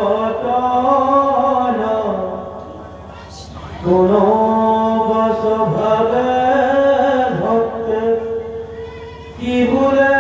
বতন কোন বস ভাবে ভক্তে কি ভুলে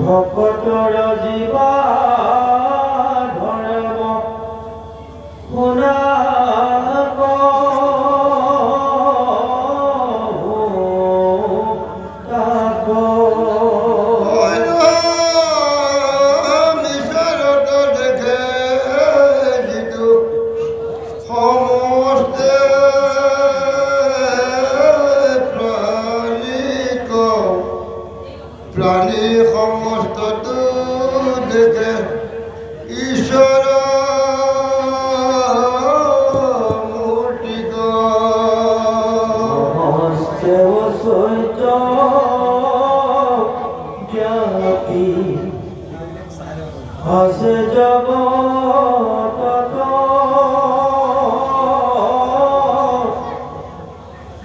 ভকটর জীবা ধরব পুনাক তাক মিশরত দেখে জিতু সমস্তে প্রাণী সমস্ত দেখে ঈশ্বর মূর্তিক সৈত জ্ঞাতি হসে জগত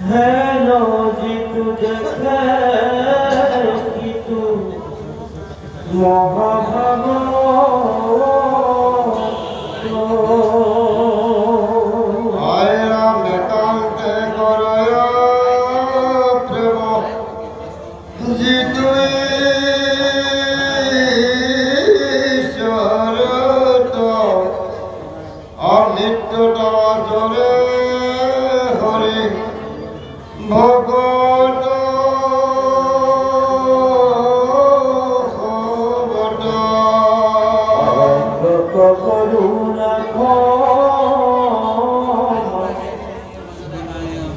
হেন জিতু দেখে মহাভাব আয়রা মেকান্তে করয় প্রেম জিতুই শরত অনিত্যটা জরে হরি ভগত করুণা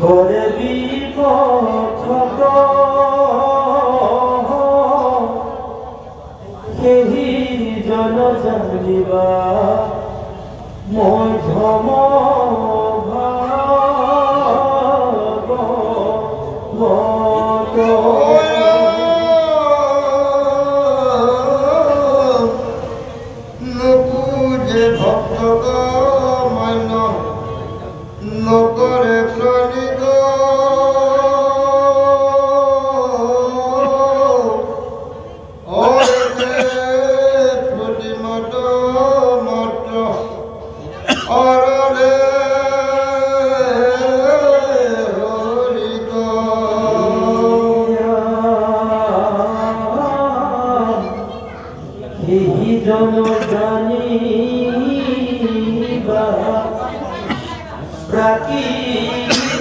করে বিপদ কেহি জন জানিবা মই ধম ভাগবত নপুজে ভক্ত মান্য নকরে প্রণিত অরে প্রতিমত মাত্র অরলে হরিক এই জন জানিবা প্রাকৃত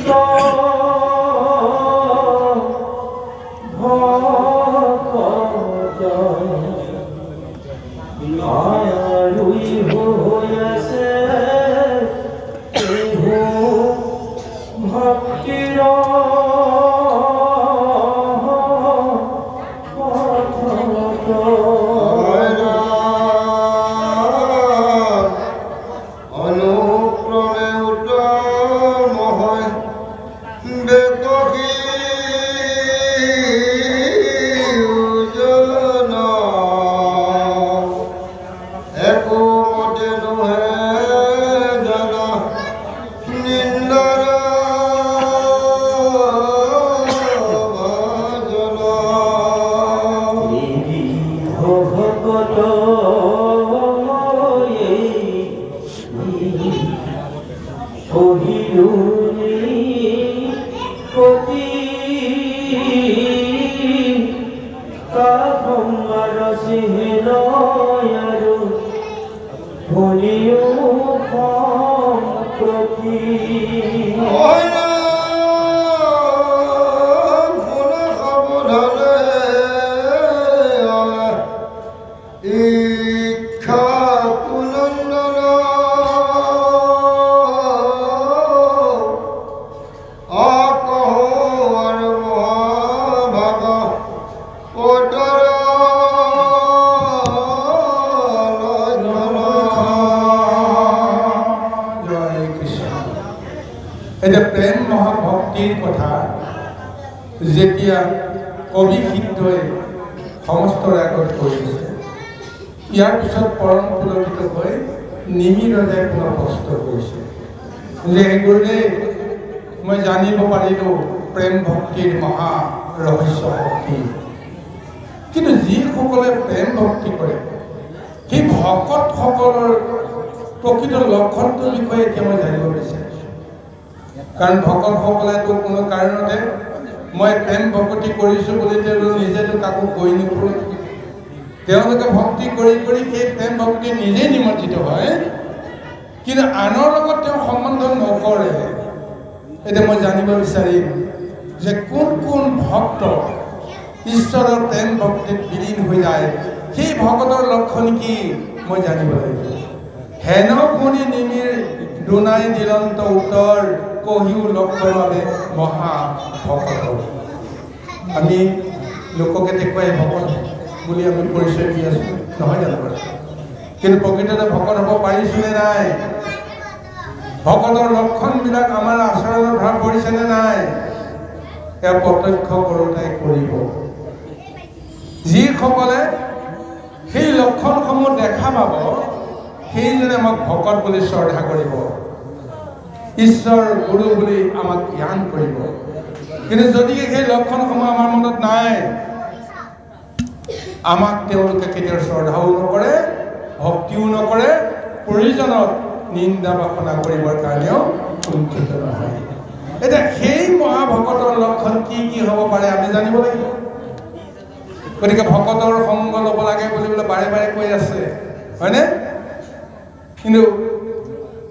এতিয়া প্ৰেম মহাভক্তিৰ কথা যেতিয়া কবি সিদ্ধই সমস্তৰ আগত কৰিছে, ইয়াৰ পিছত পৰম পুলকিত হৈ নিমি ৰজাই পুনৰ প্ৰশ্ন কৰিছে যে গুৰুদেৱ, মই জানিব পাৰিলোঁ প্ৰেম ভক্তিৰ মহা ৰহস্য শক্তি, কিন্তু যিসকলে প্ৰেম ভক্তি কৰে সেই ভকতসকলৰ প্ৰকৃত লক্ষণটোৰ বিষয়ে এতিয়া মই জানিব বিচাৰিছোঁ। কাৰণ ভকতসকলেতো কোনো কাৰণতে মই প্ৰেম ভক্তি কৰিছোঁ বুলি তেওঁলোকে নিজেতো কাকো কৈ নুফুৰে। তেওঁলোকে ভক্তি কৰি কৰি সেই প্ৰেম ভক্তি নিজেই নিমজ্জিত হয়, কিন্তু আনৰ লগত তেওঁ সম্বন্ধ নকৰে। এতিয়া মই জানিব বিচাৰিম যে কোন কোন ভক্ত ঈশ্বৰৰ প্ৰেম ভক্তিত বিলীন হৈ যায়, সেই ভকতৰ লক্ষণ কি মই জানিব লাগিব। হেন শুনি নিমিৰ দুনাই নিৰন্ত উত্তৰ, কহিও লক্ষণ বাবে মহা ভকত। আমি লোককে দেখুৱাই ভকত বুলি আমি পৰিচয় দি আছোঁ, নহয় জানো বাৰু? কিন্তু প্ৰকৃততে ভকত হ'ব পাৰিছোনে নাই? ভকতৰ লক্ষণবিলাক আমাৰ আচৰণত ধৰা পৰিছেনে নাই? এয়া প্ৰত্যক্ষ কৰোঁতাই কৰিব। যিসকলে সেই লক্ষণসমূহ দেখা পাব, সেইজনে আমাক ভকত বুলি শ্ৰদ্ধা কৰিব, ঈশ্বৰ গুৰু বুলি আমাক জ্ঞান কৰিব। কিন্তু যদিহে সেই লক্ষণসমূহ আমাৰ মনত নাই, আমাক তেওঁলোকে কেতিয়াও শ্ৰদ্ধাও নকৰে, ভক্তিও নকৰে, প্ৰয়োজনত নিন্দা বাসনা কৰিবৰ কাৰণেও কুণ্ঠিত নহয়। এতিয়া সেই মহাভকতৰ লক্ষণ কি কি হ'ব পাৰে আমি জানিব লাগিব। গতিকে ভকতৰ সংগ ল'ব লাগে বুলি বোলে বাৰে বাৰে কৈ আছে, হয়নে? কিন্তু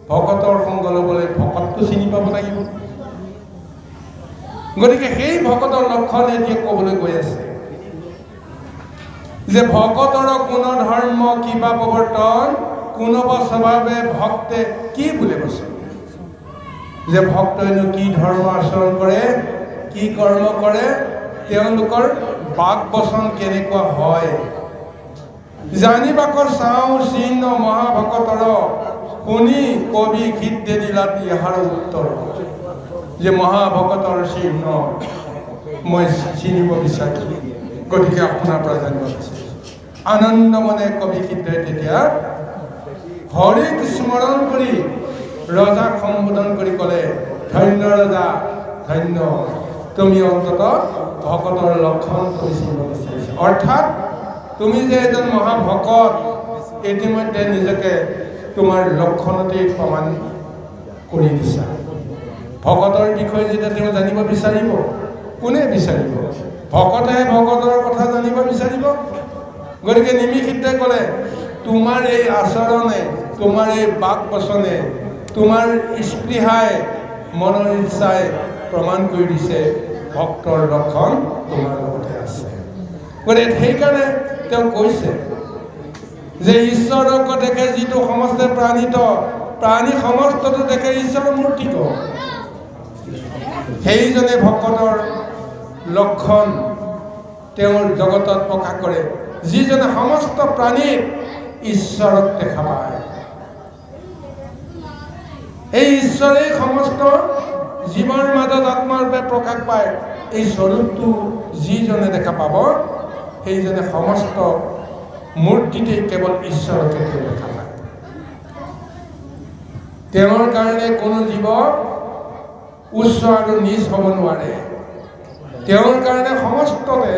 ভকতৰ সংগ ল'বলৈ ভকতটো চিনি পাব লাগিব। গতিকে সেই ভকতৰ লক্ষণ এতিয়া ক'বলৈ গৈ আছে যে ভকতৰ কোন ধৰ্ম কিবা প্ৰৱৰ্তন, কোনোবা স্বভাৱে ভক্তে কি বোলে বচন। যে ভক্তইনো কি ধৰ্ম আচৰণ কৰে, কি কৰ্ম কৰে, তেওঁলোকৰ বাক বচন কেনেকুৱা হয়, জানিবাকৰ চাওঁ চিহ্ন মহাভকতৰ, শুনি কবি সিদ্ধে দিলাত ইয়াৰ উত্তৰ। যে মহাভকতৰ চিহ্ন মই চিনিব বিচাৰোঁ, গতিকে আপোনাৰ পৰা জানিব বিচাৰিছোঁ। আনন্দ মনে কবি সিদ্ধই তেতিয়া হৰিক স্মৰণ কৰি ৰজাক সম্বোধন কৰি ক'লে, ধন্য ৰজা ধন্য, তুমি অন্তত ভকতৰ লক্ষণ তুমি চিনিব বিচাৰিছা। অৰ্থাৎ তুমি যে এজন মহাভকত, ইতিমধ্যে নিজকে তোমাৰ লক্ষণতেই প্ৰমাণ কৰি দিছা। ভকতৰ বিষয়ে যেতিয়া তেওঁ জানিব বিচাৰিব, কোনে বিচাৰিব? ভকতেহে ভকতৰ কথা জানিব বিচাৰিব। গতিকে নিমিষিতে ক'লে, তোমাৰ এই আচৰণে, তোমাৰ এই বাক বচনে, তোমাৰ স্পৃহাই, মনৰ ইচ্ছাই প্ৰমাণ কৰি দিছে ভক্তৰ লক্ষণ তোমাৰ লগতে আছে। গতিকে সেইকাৰণে তেওঁ কৈছে যে ঈশ্বৰক দেখে যিটো সমস্তে প্ৰাণিত, প্ৰাণী সমস্তটো দেখে ঈশ্বৰৰ মূৰ্তিক। সেইজনে ভকতৰ লক্ষণ তেওঁৰ জগতত প্ৰকাশ কৰে, যিজনে সমস্ত প্ৰাণীক ঈশ্বৰক দেখা পায়। এই ঈশ্বৰেই সমস্ত জীৱৰ মাজত আত্মাৰূপে প্ৰকাশ পায়। এই স্বৰূপটো যিজনে দেখা পাব, সেইজনে সমস্ত মূৰ্তিতেই কেৱল ঈশ্বৰকে দেখা পায়। তেওঁৰ কাৰণে কোনো জীৱ উচ্চ আৰু নিজ হ'ব নোৱাৰে। তেওঁৰ কাৰণে সমস্ততে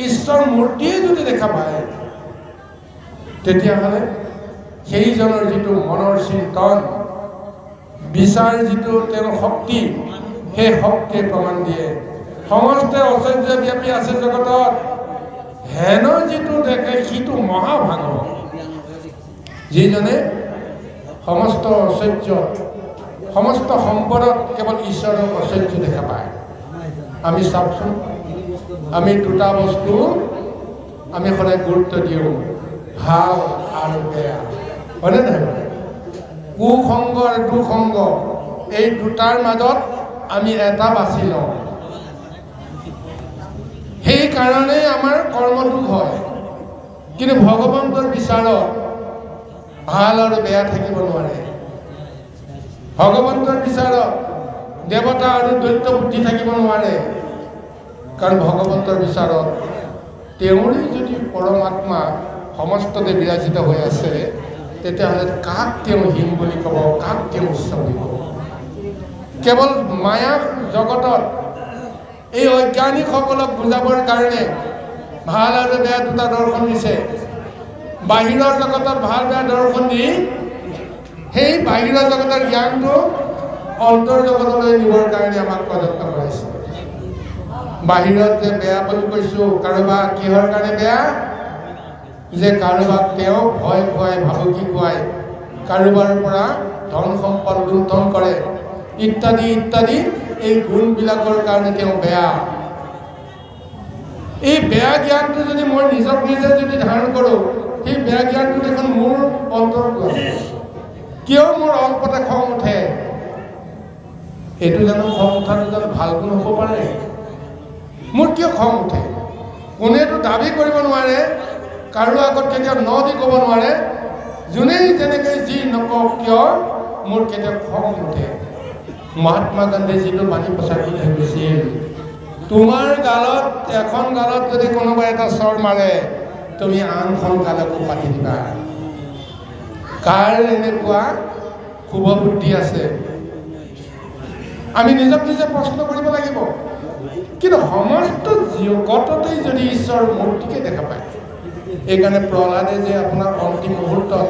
ঈশ্বৰ মূৰ্তিয়ে যদি দেখা পায়, তেতিয়াহ'লে সেইজনৰ যিটো মনৰ চিন্তন, বিচাৰ, যিটো তেওঁৰ শক্তি, সেই শক্তিয়ে প্ৰমাণ দিয়ে সমস্ত ঐশ্বৰ্য ব্যাপী আছে জগতত। হেন যিটো দেখে সিটো মহাভাগ, যিজনে সমস্ত ঐশ্বৰ্য, সমস্ত সম্পদত কেৱল ঈশ্বৰৰ ঐশ্বৰ্য দেখা পায়। আমি চাওকচোন, আমি দুটা বস্তু আমি সদায় গুৰুত্ব দিওঁ, ভাল আৰু বেয়া, হয়নে নহয়? কুসংগ আৰু দুসংগ, এই দুটাৰ মাজত আমি এটা বাছি লওঁ। সেইকাৰণেই আমাৰ কৰ্মদোষ হয়। কিন্তু ভগৱন্তৰ বিচাৰত ভাল আৰু বেয়া থাকিব নোৱাৰে। ভগৱন্তৰ বিচাৰত দেৱতা আৰু দৈত্য বুদ্ধি থাকিব নোৱাৰে, কাৰণ ভগৱন্তৰ বিচাৰত তেওঁৰে যদি পৰমাত্মা সমস্ততে বিৰাজিত হৈ আছে, তেতিয়াহ'লে কাক তেওঁ হীন বুলি ক'ব, কাক তেওঁ উচ্চ বুলি ক'ব? কেৱল মায়া জগতত এই অজ্ঞানীসকলক বুজাবৰ কাৰণে ভাল আৰু বেয়া দুটা দৰ্শন দিছে। বাহিৰৰ জগতত ভাল বেয়া দৰ্শন দি সেই বাহিৰৰ জগতৰ জ্ঞানটো অন্তৰ জগতলৈ নিবৰ কাৰণে আমাক প্ৰযত্ন কৰাইছে। বাহিৰত যে বেয়া বুলি কৈছোঁ, কাৰোবাক কিহৰ কাৰণে বেয়া? যে কাৰোবাক তেওঁ ভয় খুৱাই, ভাবুকি খুৱাই, কাৰোবাৰ পৰা ধন সম্পদ লুণ্ঠন কৰে ইত্যাদি ইত্যাদি, এই গুণবিলাকৰ কাৰণে তেওঁ বেয়া। এই বেয়া জ্ঞানটো যদি মই নিজক নিজে যদি ধাৰণ কৰোঁ, সেই বেয়া জ্ঞানটো দেখোন মোৰ অন্তৰত আছে। কিয় মোৰ অল্পতে খং উঠে? এইটো জানো খং উঠাটো জানো ভাল গুণ হ'ব পাৰে? মোৰ কিয় খং উঠে? কোনেতো দাবী কৰিব নোৱাৰে, কাৰো আগত কেতিয়াও ন দি ক'ব নোৱাৰে, যোনেই যেনেকৈ যি নকওক কিয় মোৰ কেতিয়াও খং নুঠে। মহাত্মা গান্ধী যিটো বাণী প্ৰচাৰ কৰি থৈ গৈছিল, তোমাৰ গালত এখন গালত যদি কোনোবাই এটা চৰ মাৰে, তুমি আনখন গালকো পাতি দিবা। কাৰ এনেকুৱা শুভ বুদ্ধি আছে? আমি নিজক নিজে প্ৰশ্ন কৰিব লাগিব। কিন্তু সমস্ত জগততেই যদি ঈশ্বৰৰ মূৰ্তিকে দেখা পায়, এইকাৰণে প্ৰহ্লাদে যে আপোনাৰ অন্তিম মুহূৰ্তত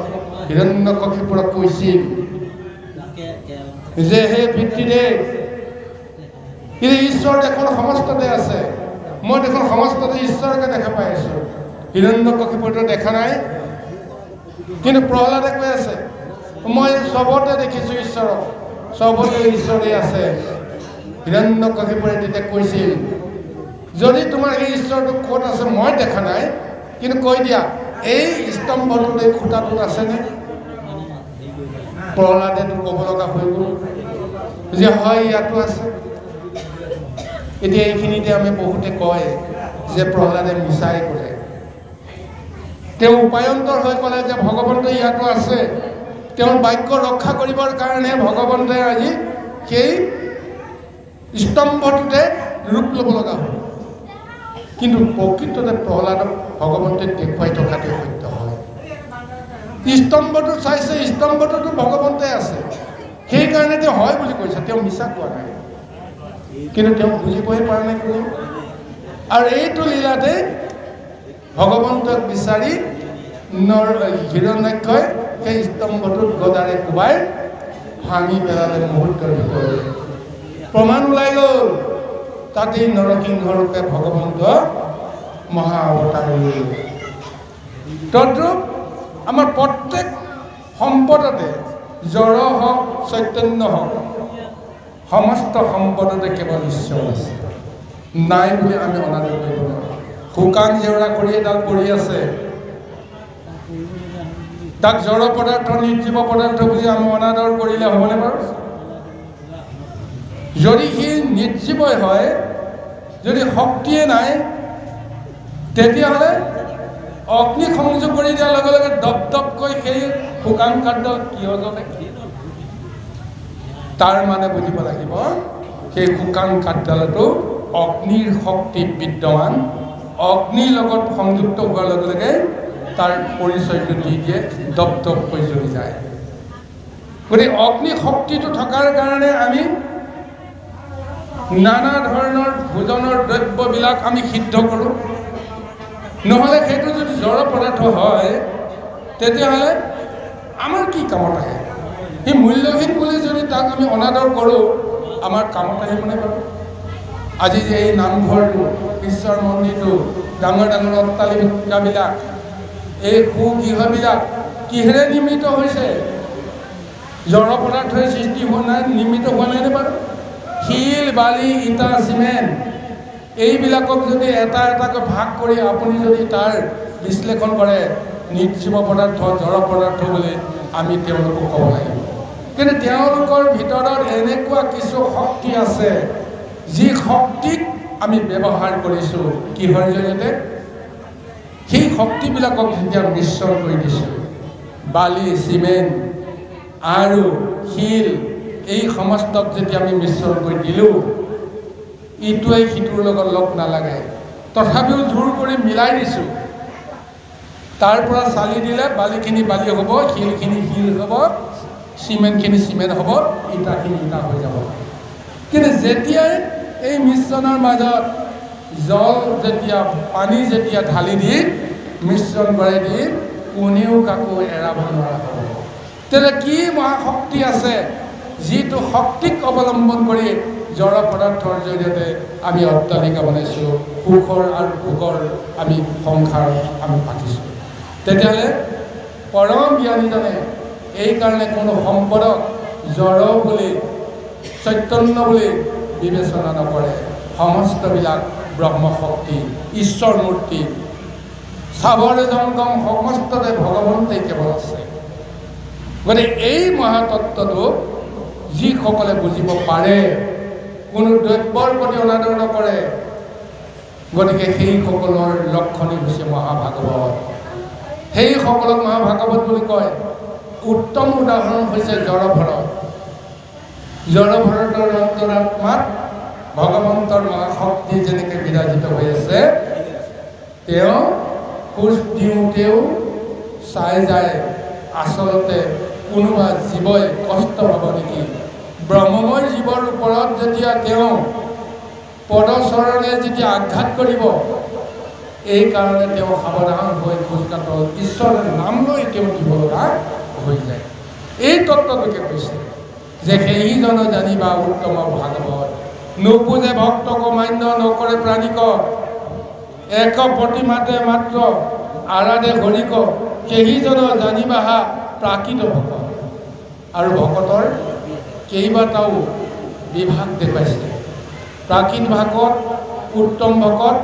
হিৰণ্যকশিপুৰক কৈছিল যে হে পিতৃদেৱ, কিন্তু ঈশ্বৰ দেখোন সমস্ততে আছে, মই দেখোন সমস্ততে ঈশ্বৰকে দেখা পাই আছোঁ, হিৰণ্যকশিপুৰটো দেখা নাই। কিন্তু প্ৰহ্লাদে কৈ আছে মই চবতে দেখিছোঁ ঈশ্বৰক, চবতে ঈশ্বৰেই আছে। হিৰণ্যকশিপুৰে তেতিয়া কৈছিল যদি তোমাৰ এই ঈশ্বৰটো ক'ত আছে মই দেখা নাই, কিন্তু কৈ দিয়া এই স্তম্ভটোত এই খুঁটাটোত আছেনে? প্ৰহ্লাদেতো ক'ব লগা হৈ গ'ল যে হয় ইয়াতো আছে। এতিয়া এইখিনিতে আমি বহুতে কয় যে প্ৰহ্লাদে মিছাই ক'লে। তেওঁ উপায়ন্তৰ হৈ ক'লে যে ভগৱন্ত ইয়াতো আছে। তেওঁৰ বাক্য ৰক্ষা কৰিবৰ কাৰণে ভগৱন্তই আজি সেই স্তম্ভটোতে ৰূপ ল'ব লগা হ'ল। কিন্তু প্ৰকৃততে প্ৰহ্লাদক ভগৱন্তই দেখুৱাই থকাটোৱে সত্য হয়। স্তম্ভটো চাইছে, স্তম্ভটোতো ভগৱন্তই আছে, সেইকাৰণে তেওঁ হয় বুলি কৈছে, তেওঁ মিছা কোৱা নাই। কিন্তু তেওঁ বুজিবই পৰা নাই কোনো। আৰু এইটো লীলাতে ভগৱন্তক বিচাৰি হিৰণ্যাক্ষই সেই স্তম্ভটোত গদাৰে কোবাই ভাঙি পেলালে মুহূৰ্তৰ ভিতৰতে। প্ৰমাণ ওলাই গ'ল, তাতেই নৰসিংহৰূপে ভগৱন্ত মহা অৱতাৰ হৈ গ'ল। তদ্ৰূপ আমাৰ প্ৰত্যেক সম্পদতে, জড় হওক চৈতন্য হওক, সমস্ত সম্পদতে কেৱল ঈশ্বৰ আছে। নাই বুলি আমি অনাদৰ কৰিব নোৱাৰোঁ। শুকান জেওৰা খৰি এডাল পৰি আছে, তাক জড় পদাৰ্থ, নিৰ্জীৱ পদাৰ্থ বুলি আমি অনাদৰ কৰিলে হ'বনে বাৰু? যদি সি নিৰ্জীৱই হয়, যদি শক্তিয়ে নাই, তেতিয়াহ'লে অগ্নি সংযোগ কৰি দিয়াৰ লগে লগে দপ দপকৈ সেই শুকান কাঠডাল কিয় জ্বলে? তাৰ মানে বুজিব লাগিব সেই শুকান কাঠডালতো অগ্নিৰ শক্তি বিদ্যমান। অগ্নিৰ লগত সংযুক্ত হোৱাৰ লগে লগে তাৰ পৰিচয়টো দি দিয়ে, দপ দপকৈ জ্বলি যায়। গতিকে অগ্নি শক্তিটো থকাৰ কাৰণে আমি নানা ধৰণৰ ভোজনৰ দ্ৰব্যবিলাক আমি সিদ্ধ কৰোঁ। নহ'লে সেইটো যদি জড় পদাৰ্থ হয়, তেতিয়াহ'লে আমাৰ কি কামত আহে? সেই মূল্যহীন বুলি যদি তাক আমি অনাদৰ কৰোঁ, আমাৰ কামত আহিবনে বাৰু? আজি যে এই নামঘৰটো, ঈশ্বৰ মন্দিৰটো, ডাঙৰ ডাঙৰ অট্টালিকাবিলাক, এই সুগৃহবিলাক কিহেৰে নিৰ্মিত হৈছে? জড় পদাৰ্থই সৃষ্টি হোৱা নাই, নিৰ্মিত হোৱা নাইনে বাৰু? শিল, বালি, ইটা, চিমেণ্ট, এইবিলাকক যদি এটা এটাকৈ ভাগ কৰি আপুনি যদি তাৰ বিশ্লেষণ কৰে, নিৰ্জীৱ পদাৰ্থ, জড় পদাৰ্থ বুলি আমি তেওঁলোকক ক'ব লাগিব। কিন্তু তেওঁলোকৰ ভিতৰত এনেকুৱা কিছু শক্তি আছে, যি শক্তিক আমি ব্যৱহাৰ কৰিছোঁ কিহৰ জৰিয়তে? সেই শক্তিবিলাকক যেতিয়া মিশ্ৰণ কৰি দিছোঁ, বালি, চিমেণ্ট আৰু শিল, এই সমস্তক যেতিয়া আমি মিশ্ৰণ কৰি দিলোঁ, ইটোৱে সিটোৰ লগত লগ নালাগে, তথাপিও জোৰ কৰি মিলাই দিছোঁ। তাৰ পৰা চালি দিলে বালিখিনি বালি হ'ব, শিলখিনি শিল হ'ব, চিমেণ্টখিনি চিমেণ্ট হ'ব, ইটাখিনি ইটা হৈ যাব। কিন্তু যেতিয়াই এই মিশ্ৰণৰ মাজত জল যেতিয়া পানী যেতিয়া ঢালি দি মিশ্ৰণ কৰাই দি কোনেও কাকো এৰাব নোৱাৰা হ'ব। তেতিয়া কি মহাশক্তি আছে যিটো শক্তিক অৱলম্বন কৰি জড় পদাৰ্থৰ জৰিয়তে আমি অট্টালিকা বনাইছোঁ, সুখৰ আৰু ভোগৰ আমি সংসাৰ আমি পাতিছোঁ। তেতিয়াহ'লে পৰম জ্ঞানীজনে এইকাৰণে কোনো সম্পদক জড় বুলি চৈতন্য বুলি বিবেচনা নকৰে। সমস্তবিলাক ব্ৰহ্মশক্তি, ঈশ্বৰ মূৰ্তি, চাবৰে জংগম সমস্ততে ভগৱন্তই কেৱল আছে। গতিকে এই মহাতত্ত্বটো যিসকলে বুজিব পাৰে, কোনো দ্ৰব্যৰ প্ৰতি অনাদৰ নকৰে, গতিকে সেইসকলৰ লক্ষণেই হৈছে মহাভাগৱত। সেইসকলক মহাভাগৱত বুলি কয়। উত্তম উদাহৰণ হৈছে জড়ভৰত। জড়ভৰতৰ অন্তৰাত্মাত ভগৱন্তৰ মহাশক্তি যেনেকৈ বিৰাজিত হৈ আছে, তেওঁ খোজ দিওঁতেও চাই যায় আচলতে কোনোবা জীৱই কষ্ট পাব নেকি। ব্ৰহ্মময় জীৱৰ ওপৰত যেতিয়া তেওঁ পদচৰণে যেতিয়া আঘাত কৰিব, এইকাৰণে তেওঁ সাৱধান হৈ খোজকাঢ় ঈশ্বৰৰ নাম লৈ তেওঁ দিব লগা হৈ যায়। এই তত্ত্বটোকে কৈছে যে সেইজন জানিবা উত্তম ভাগৱত, নুপুজে ভক্তক মান্য নকৰে প্ৰাণিক, এক প্ৰতিমাতে মাত্ৰ আৰাধে হৰিক, সেইজন জানিবাহা প্ৰাকৃত ভকত। আৰু ভকতৰ কেইবাটাও বিভাগ দেখুৱাইছে, প্ৰাকৃত ভকত, উত্তম ভকত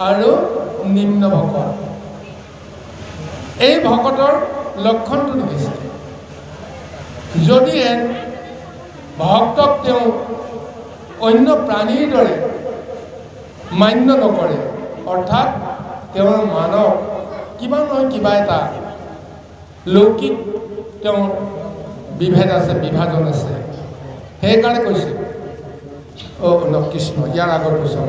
আৰু নিম্ন ভকত। এই ভকতৰ লক্ষণটো দেখিছে। যদিহে ভক্তক তেওঁ অন্য প্ৰাণীৰ দৰে মান্য নকৰে, অৰ্থাৎ তেওঁৰ মানৱ কিবা নহয় কিবা এটা লৌকিক তেওঁৰ বিভেদ আছে, বিভাজন আছে। সেইকাৰণে কৈছে কৃষ্ণ ইয়াৰ আগত কৈছে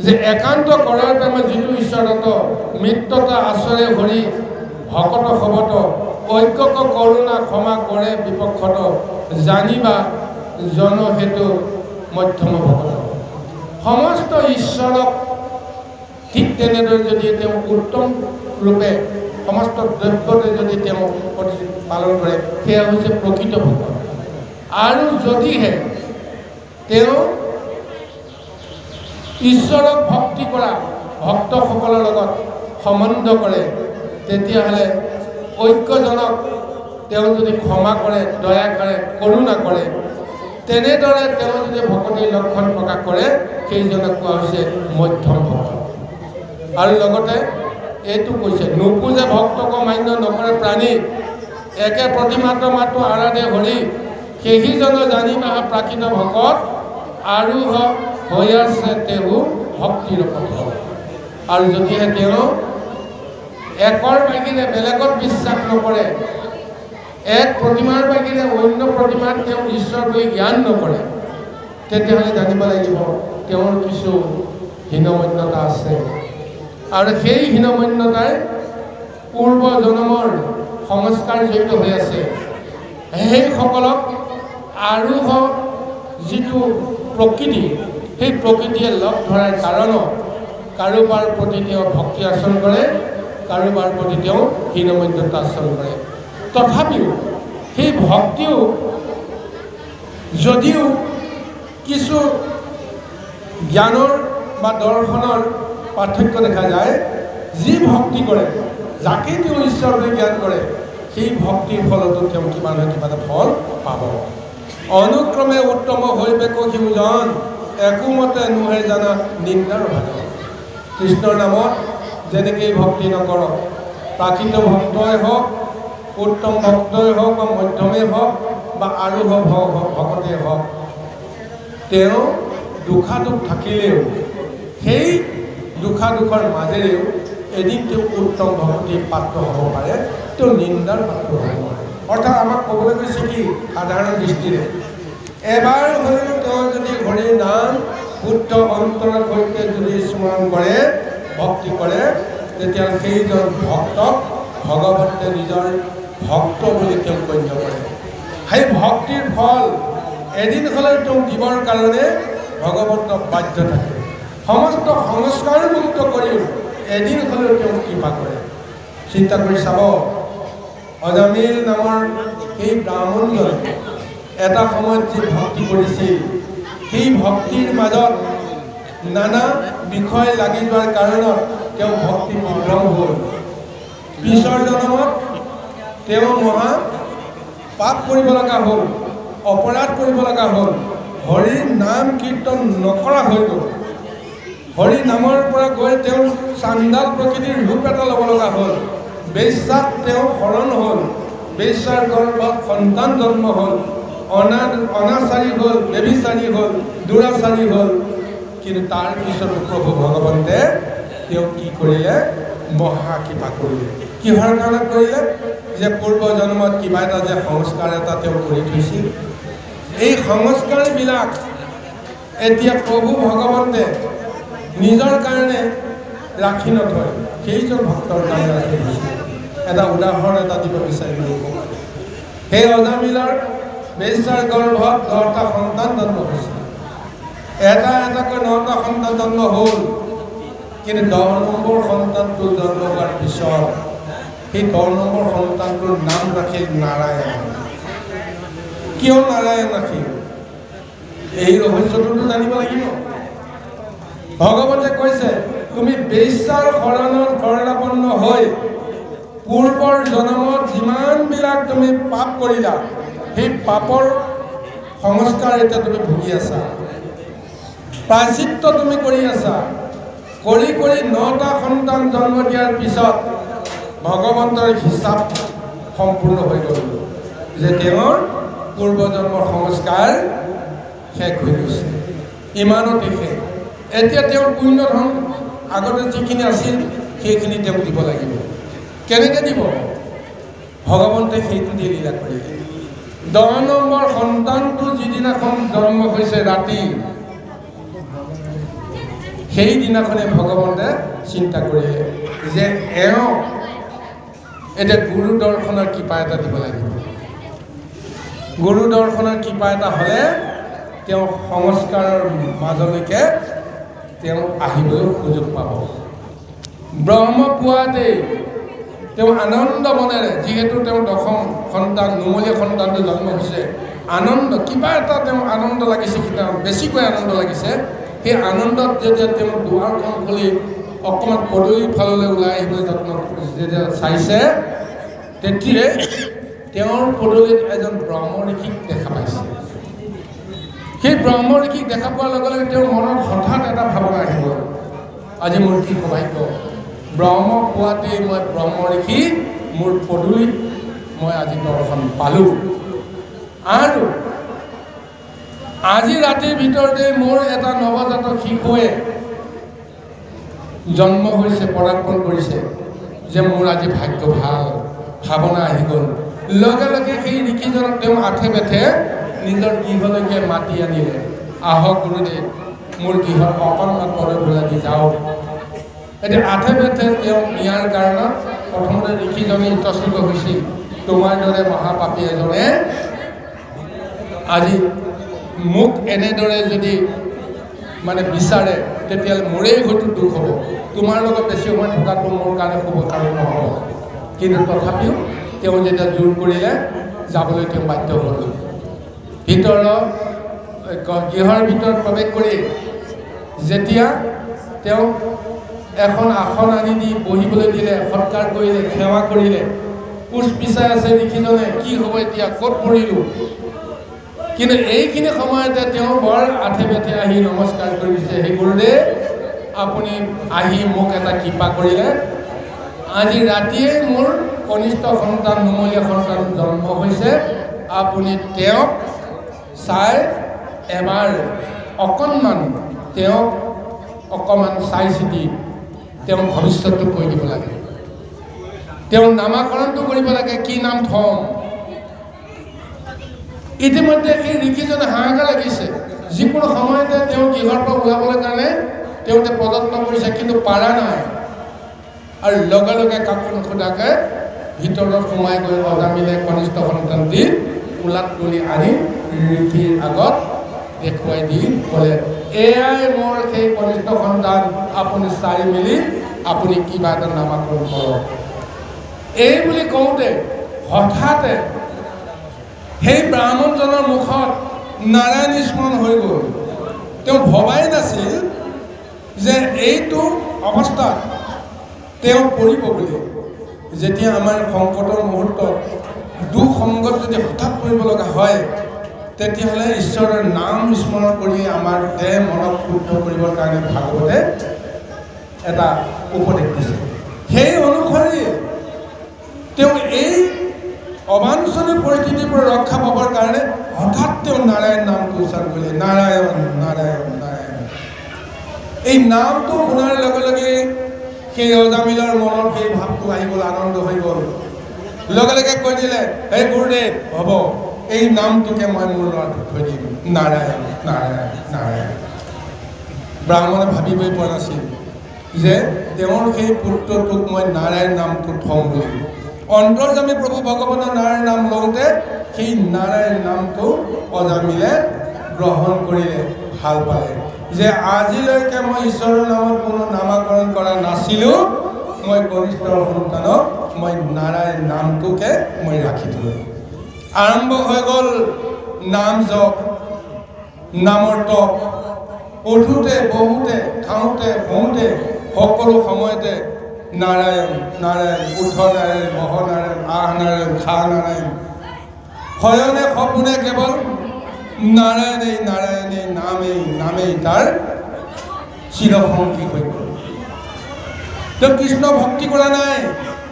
যে একান্ত কৰাৰ টাইমত যিটো ঈশ্বৰত মিত্ৰতা আচৰে হৰি ভকত সবত, ঐক্যক কৰোণা ক্ষমা কৰে বিপক্ষত, জানিবা জন হেতু মধ্যম ভকত। সমস্ত ঈশ্বৰক ঠিক তেনেদৰে যদি তেওঁ উত্তম ৰূপে সমস্ত দ্ৰব্যতে যদি তেওঁ পালন কৰে, সেয়া হৈছে প্ৰকৃত ভকত। আৰু যদিহে তেওঁ ঈশ্বৰক ভক্তি কৰা ভক্তসকলৰ লগত সম্বন্ধ কৰে, তেতিয়াহ'লে ঐক্যজনক তেওঁ যদি ক্ষমা কৰে, দয়া কৰে, কৰোণা কৰে, তেনেদৰে তেওঁ যদি ভকতিৰ লক্ষণ প্ৰকাশ কৰে, সেইজনক কোৱা হৈছে মধ্যম ভকত। আৰু লগতে এইটো কৈছে, নুপুজে ভক্তক মান্য নকৰে প্ৰাণী, একে প্ৰতিমাত্ৰ মাত্ৰ আৰাধে হৰি, সেইজন জানিবা প্ৰাকৃত ভকত, আৰু হৈ আছে তেওঁ ভক্তিৰ পথ। আৰু যদিহে তেওঁ একৰ বাহিৰে বেলেগত বিশ্বাস নকৰে, এক প্ৰতিমাৰ বাহিৰে অন্য প্ৰতিমাত তেওঁ ঈশ্বৰ বুলি জ্ঞান নকৰে, তেতিয়াহ'লে জানিব লাগিব তেওঁৰ কিছু হীনমন্যতা আছে। আৰু সেই হীনমন্যতাই পূৰ্ব জন্মৰ সংস্কাৰ জড়িত হৈ আছে। সেইসকলক আৰু যিটো প্ৰকৃতি, সেই প্ৰকৃতিয়ে লগ ধৰাৰ কাৰণত কাৰোবাৰ প্ৰতি তেওঁ ভক্তি আচৰণ কৰে, কাৰোবাৰ প্ৰতি তেওঁ হীনমন্যতা আচৰণ কৰে। তথাপিও সেই ভক্তিও যদিও কিছু জ্ঞানৰ বা দৰ্শনৰ পাৰ্থক্য দেখা যায়, যি ভক্তি কৰে, যাকেই তেওঁ ঈশ্বৰ বুলি জ্ঞান কৰে, সেই ভক্তিৰ ফলতো তেওঁ কিবা নহয় কিবা এটা ফল পাব। অনুক্ৰমে উত্তম হৈবেক সিউজন, একোমতে নোহে জানা নিন্দাৰ ভাগ। কৃষ্ণৰ নামত যেনেকেই ভক্তি নকৰক, প্ৰাকৃত ভক্তই হওক, উত্তম ভক্তই হওক বা মধ্যমেই হওক বা আৰু ভকতেই হওক, তেওঁ দুখাদুখ থাকিলেও সেই দুখাদুখৰ মাজেৰেও এদিন তেওঁ উত্তম ভক্তিৰ পাত্ৰ হ'ব পাৰে, তেওঁ নিন্দাৰ পাত্ৰ হ'ব পাৰে। অৰ্থাৎ আমাক ক'বলৈ গৈছে কি সাধাৰণ দৃষ্টিৰে এবাৰ হ'লেও তেওঁ যদি হৰিৰ নাম শুদ্ধ অন্তৰৰ সৈতে যদি স্মৰণ কৰে ভক্তি কৰে তেতিয়াহ'লে সেইজন ভক্তক ভগৱন্তে নিজৰ ভক্ত বুলি তেওঁ গণ্য কৰে। সেই ভক্তিৰ ফল এদিন হ'লেও তেওঁক দিবৰ কাৰণে ভগৱন্তক বাধ্য থাকে। সমস্ত সংস্কাৰ মুক্ত কৰিও এদিন হ'লেও তেওঁক কৃপা কৰে। চিন্তা কৰি চাব, অজামিল নামৰ সেই ব্ৰাহ্মণজনে এটা সময়ত যি ভক্তি কৰিছিল সেই ভক্তিৰ মাজত নানা বিষয় লাগি যোৱাৰ কাৰণত তেওঁ ভক্তি বিভ্ৰম হ'ল। পিছৰ জন্মত তেওঁ মহা পাপ কৰিব লগা হ'ল, অপৰাধ কৰিব লগা হ'ল, হৰিৰ নাম কীৰ্তন নকৰা হৈ গ'ল। হৰি নামৰ পৰা গৈ তেওঁ চাণ্ডাল প্ৰকৃতিৰ ৰূপ এটা ল'ব লগা হ'ল। বেশ্যাত তেওঁ শৰণ হ'ল, বেশ্যাৰ গৰ্ভত সন্তান জন্ম হ'ল, অনাচাৰী হ'ল, বেবিচাৰী হ'ল, দুৰাচাৰী হ'ল। কিন্তু তাৰ পিছতো প্ৰভু ভগৱন্তে তেওঁ কি কৰিলে? মহা কৃপা কৰিলে। কিহৰ কাৰণত কৰিলে? যে পূৰ্ব জন্মত কিবা এটা যে সংস্কাৰ এটা তেওঁ কৰি থৈছিল, এই সংস্কাৰবিলাক এতিয়া প্ৰভু ভগৱন্তে নিজৰ কাৰণে ৰাখি নথয়, সেইজন ভক্তৰ কাৰণে ৰাখি থৈছে। এটা উদাহৰণ এটা দিব বিচাৰিলোঁ। সেই অজামিলৰ বেশ্যাৰ গৰ্ভত 10টা সন্তান জন্ম হৈছিল। এটাকৈ 9টা সন্তান জন্ম হ'ল। কিন্তু 10 নম্বৰ সন্তানটো জন্ম হোৱাৰ পিছত সেই 10 নম্বৰ সন্তানটোৰ নাম ৰাখিল নাৰায়ণ। কিয় নাৰায়ণ ৰাখিল? এই ৰহস্যটোতো জানিব লাগিব। ভগৱতে কৈছে তুমি বেশ্যাৰ শৰণত শৰণাপন্ন হৈ পূৰ্বৰ জন্মত যিমানবিলাক তুমি পাপ কৰিলা সেই পাপৰ সংস্কাৰ এতিয়া তুমি ভুগি আছা, প্ৰায়শ্চিত্ত তুমি কৰি আছা। কৰি 9টা সন্তান জন্ম দিয়াৰ পিছত ভগৱন্তৰ হিচাপ সম্পূৰ্ণ হৈ গ'ল যে তেওঁৰ পূৰ্বজন্মৰ সংস্কাৰ শেষ হৈ গৈছে, ইমানতে শেষ। এতিয়া তেওঁৰ পুণ্য ধন আগতে যিখিনি আছিল সেইখিনি তেওঁক দিব লাগিব। কেনেকৈ দিব? ভগৱন্তে সেইটো দি লীলা কৰিলে। 10 নম্বৰ সন্তানটো যিদিনাখন জন্ম হৈছে ৰাতি, সেইদিনাখনে ভগৱন্তে চিন্তা কৰিলে যে এওঁ এতিয়া গুৰু দৰ্শনৰ কৃপা এটা দিব লাগিব। গুৰু দৰ্শনৰ কৃপা এটা হ'লে তেওঁ সংস্কাৰৰ মাজলৈকে তেওঁ আহিবলৈ সুযোগ পাব। ব্ৰহ্ম পুৱাতেই তেওঁ আনন্দ মনেৰে, যিহেতু তেওঁ 10ম সন্তান নুমলীয়া সন্তানটো জন্ম হৈছে, আনন্দ কিবা এটা তেওঁ আনন্দ লাগিছে, তেওঁ বেছিকৈ আনন্দ লাগিছে। সেই আনন্দত যেতিয়া তেওঁ দুৱাৰখন খুলি অকণমান পদূলিৰ ফাললৈ ওলাই আহিবলৈ যত্ন যেতিয়া চাইছে, তেতিয়াই তেওঁৰ পদূলিত এজন ব্ৰহ্ম ঋষিক দেখা পাইছে। সেই ব্ৰহ্ম ঋষিক দেখা পোৱাৰ লগে লগে তেওঁৰ মনত হঠাৎ এটা ভাৱনা আহিব, আজি মোৰ কি সৌভাগ্য, ব্ৰহ্ম পুৱাতেই মই ব্ৰহ্ম ঋষি মোৰ পদূলিত মই আজি দৰ্শন পালোঁ। আৰু আজি ৰাতিৰ ভিতৰতে মোৰ এটা নৱজাতক শিশুৱে জন্ম হৈছে, পদাৰ্পণ কৰিছে, যে মোৰ আজি ভাগ্য ভাল, ভাৱনা আহি গ'ল। লগে লগে সেই ঋষিজনক তেওঁ আঠে বেঠে নিজৰ গৃহলৈকে মাতি আনিলে। আহক গুৰুদেৱ, মোৰ গৃহত অকণমান পদধূলা দি যাওক। এতিয়া আঠে বেঠে তেওঁ নিয়াৰ কাৰণত প্ৰথমতে ঋষিজনে ইতস্তত হৈছিল, তোমাৰ দৰে মহাপাপী এজনে আজি মোক এনেদৰে যদি বিচাৰে তেতিয়াহ'লে মোৰেই হয়তো দুখ হ'ব, তোমাৰ লগত বেছি সময় থকাটো মোৰ কাৰণে শুভ কাৰণ নহ'ব। কিন্তু তথাপিও তেওঁ যেতিয়া জোৰ কৰিলে যাবলৈ তেওঁ বাধ্য হ'ল। গৃহৰ ভিতৰত প্ৰৱেশ কৰি যেতিয়া তেওঁ এখন আসন আনি দি বহিবলৈ দিলে, সৎকাৰ কৰিলে, সেৱা কৰিলে, কোচ পিচাই আছে ঋষিজনে, কি হ'ব এতিয়া, ক'ত পৰিলোঁ। কিন্তু এইখিনি সময়তে তেওঁ বৰ আঠে বেঠে আহি নমস্কাৰ কৰি দিছে, হে গুৰুদেৱ, আপুনি আহি মোক এটা কৃপা কৰিলে, আজি ৰাতিয়েই মোৰ কনিষ্ঠ সন্তান নুমলীয়া সন্তান জন্ম হৈছে, আপুনি তেওঁক চাই এবাৰ অকণমান তেওঁক অকণমান চাই চিতি তেওঁৰ ভৱিষ্যতটো কৈ দিব লাগে, তেওঁৰ নামাকৰণটো কৰিব লাগে, কি নাম থ'ম, ইতিমধ্যে এই ঋষিজনে হাহাকাৰ লাগিছে যিকোনো সময়তে তেওঁ গৃহৰ পৰা ওলাবলৈ কাৰণে তেওঁতে প্ৰযত্ন কৰিছে কিন্তু পাৰা নাই আৰু লগে লগে কাকো নোসোধাকৈ ভিতৰত সোমাই গৈ অজামিলে কনিষ্ঠ সন্তানটি কোলাত তুলি আনি ঋষিৰ আগত দেখুৱাই দি ক'লে এয়াই মোৰ সেই কনিষ্ঠ সন্তান আপুনি চাই মেলি আপুনি কিবা এটা নামাকৰণ কৰক এই বুলি কওঁতে হঠাতে সেই ব্ৰাহ্মণজনৰ মুখত নাৰায়ণ স্মৰণ হৈ গ'ল তেওঁ ভবাই নাছিল যে এইটো অৱস্থাত তেওঁ পৰিব বুলি যেতিয়া আমাৰ সংকটৰ মুহূৰ্তত দুখ সংগত যদি হঠাৎ পৰিব লগা হয় তেতিয়াহ'লে ঈশ্বৰৰ নাম স্মৰণ কৰি আমাৰ দেহ মনক শুদ্ধ কৰিবৰ কাৰণে ভাগৱতে এটা উপদেশ দিছে সেই অনুসৰি তেওঁ এই অবাঞ্ছনীয় পৰিস্থিতিৰ পৰা ৰক্ষা পাবৰ কাৰণে হঠাৎ তেওঁ নাৰায়ণ নামটো উচ্চাৰণ কৰিলে নাৰায়ণ নাৰায়ণ নাৰায়ণ এই নামটো শুনাৰ লগে লগে সেই অজামিলৰ মনত সেই ভাৱটো আহি গ'ল আনন্দ হৈ গ'ল লগে লগে কৈ দিলে হে গুৰুদেৱ হ'ব এই নামটোকে মই মোৰ ল'ৰাটোক থৈ দিম নাৰায়ণ নাৰায়ণ নাৰায়ণ ব্ৰাহ্মণে ভাবিবই পৰা নাছিল যে তেওঁৰ সেই পুত্ৰটোক মই নাৰায়ণ নামটো থওঁ বুলি অন্তৰ্যামী প্ৰভু ভগৱানৰ নাৰায়ণ নাম লওঁতে সেই নাৰায়ণ নামটো অজামিলে গ্ৰহণ কৰিলে ভাল পালে যে আজিলৈকে মই ঈশ্বৰৰ নামত কোনো নামাকৰণ কৰা নাছিলোঁ মই কনিষ্ঠ সন্তানক মই নাৰায়ণ নামটোকে মই ৰাখি থলোঁ আৰম্ভ হৈ গ'ল নাম জপ নামৰ তপ উঠোঁতে বহুতে খাওঁতে শুওঁতে সকলো সময়তে নাৰায়ণ নাৰায়ণ উঠ নাৰায়ণ বহ নাৰায়ণ আহ নাৰায়ণ খা নাৰায়ণ শয়নে সপোনে কেৱল নাৰায়ণেই নাৰায়ণেই নামেই তাৰ চিৰসংগী হৈ গ'ল তেওঁ কৃষ্ণ ভক্তি কৰা নাই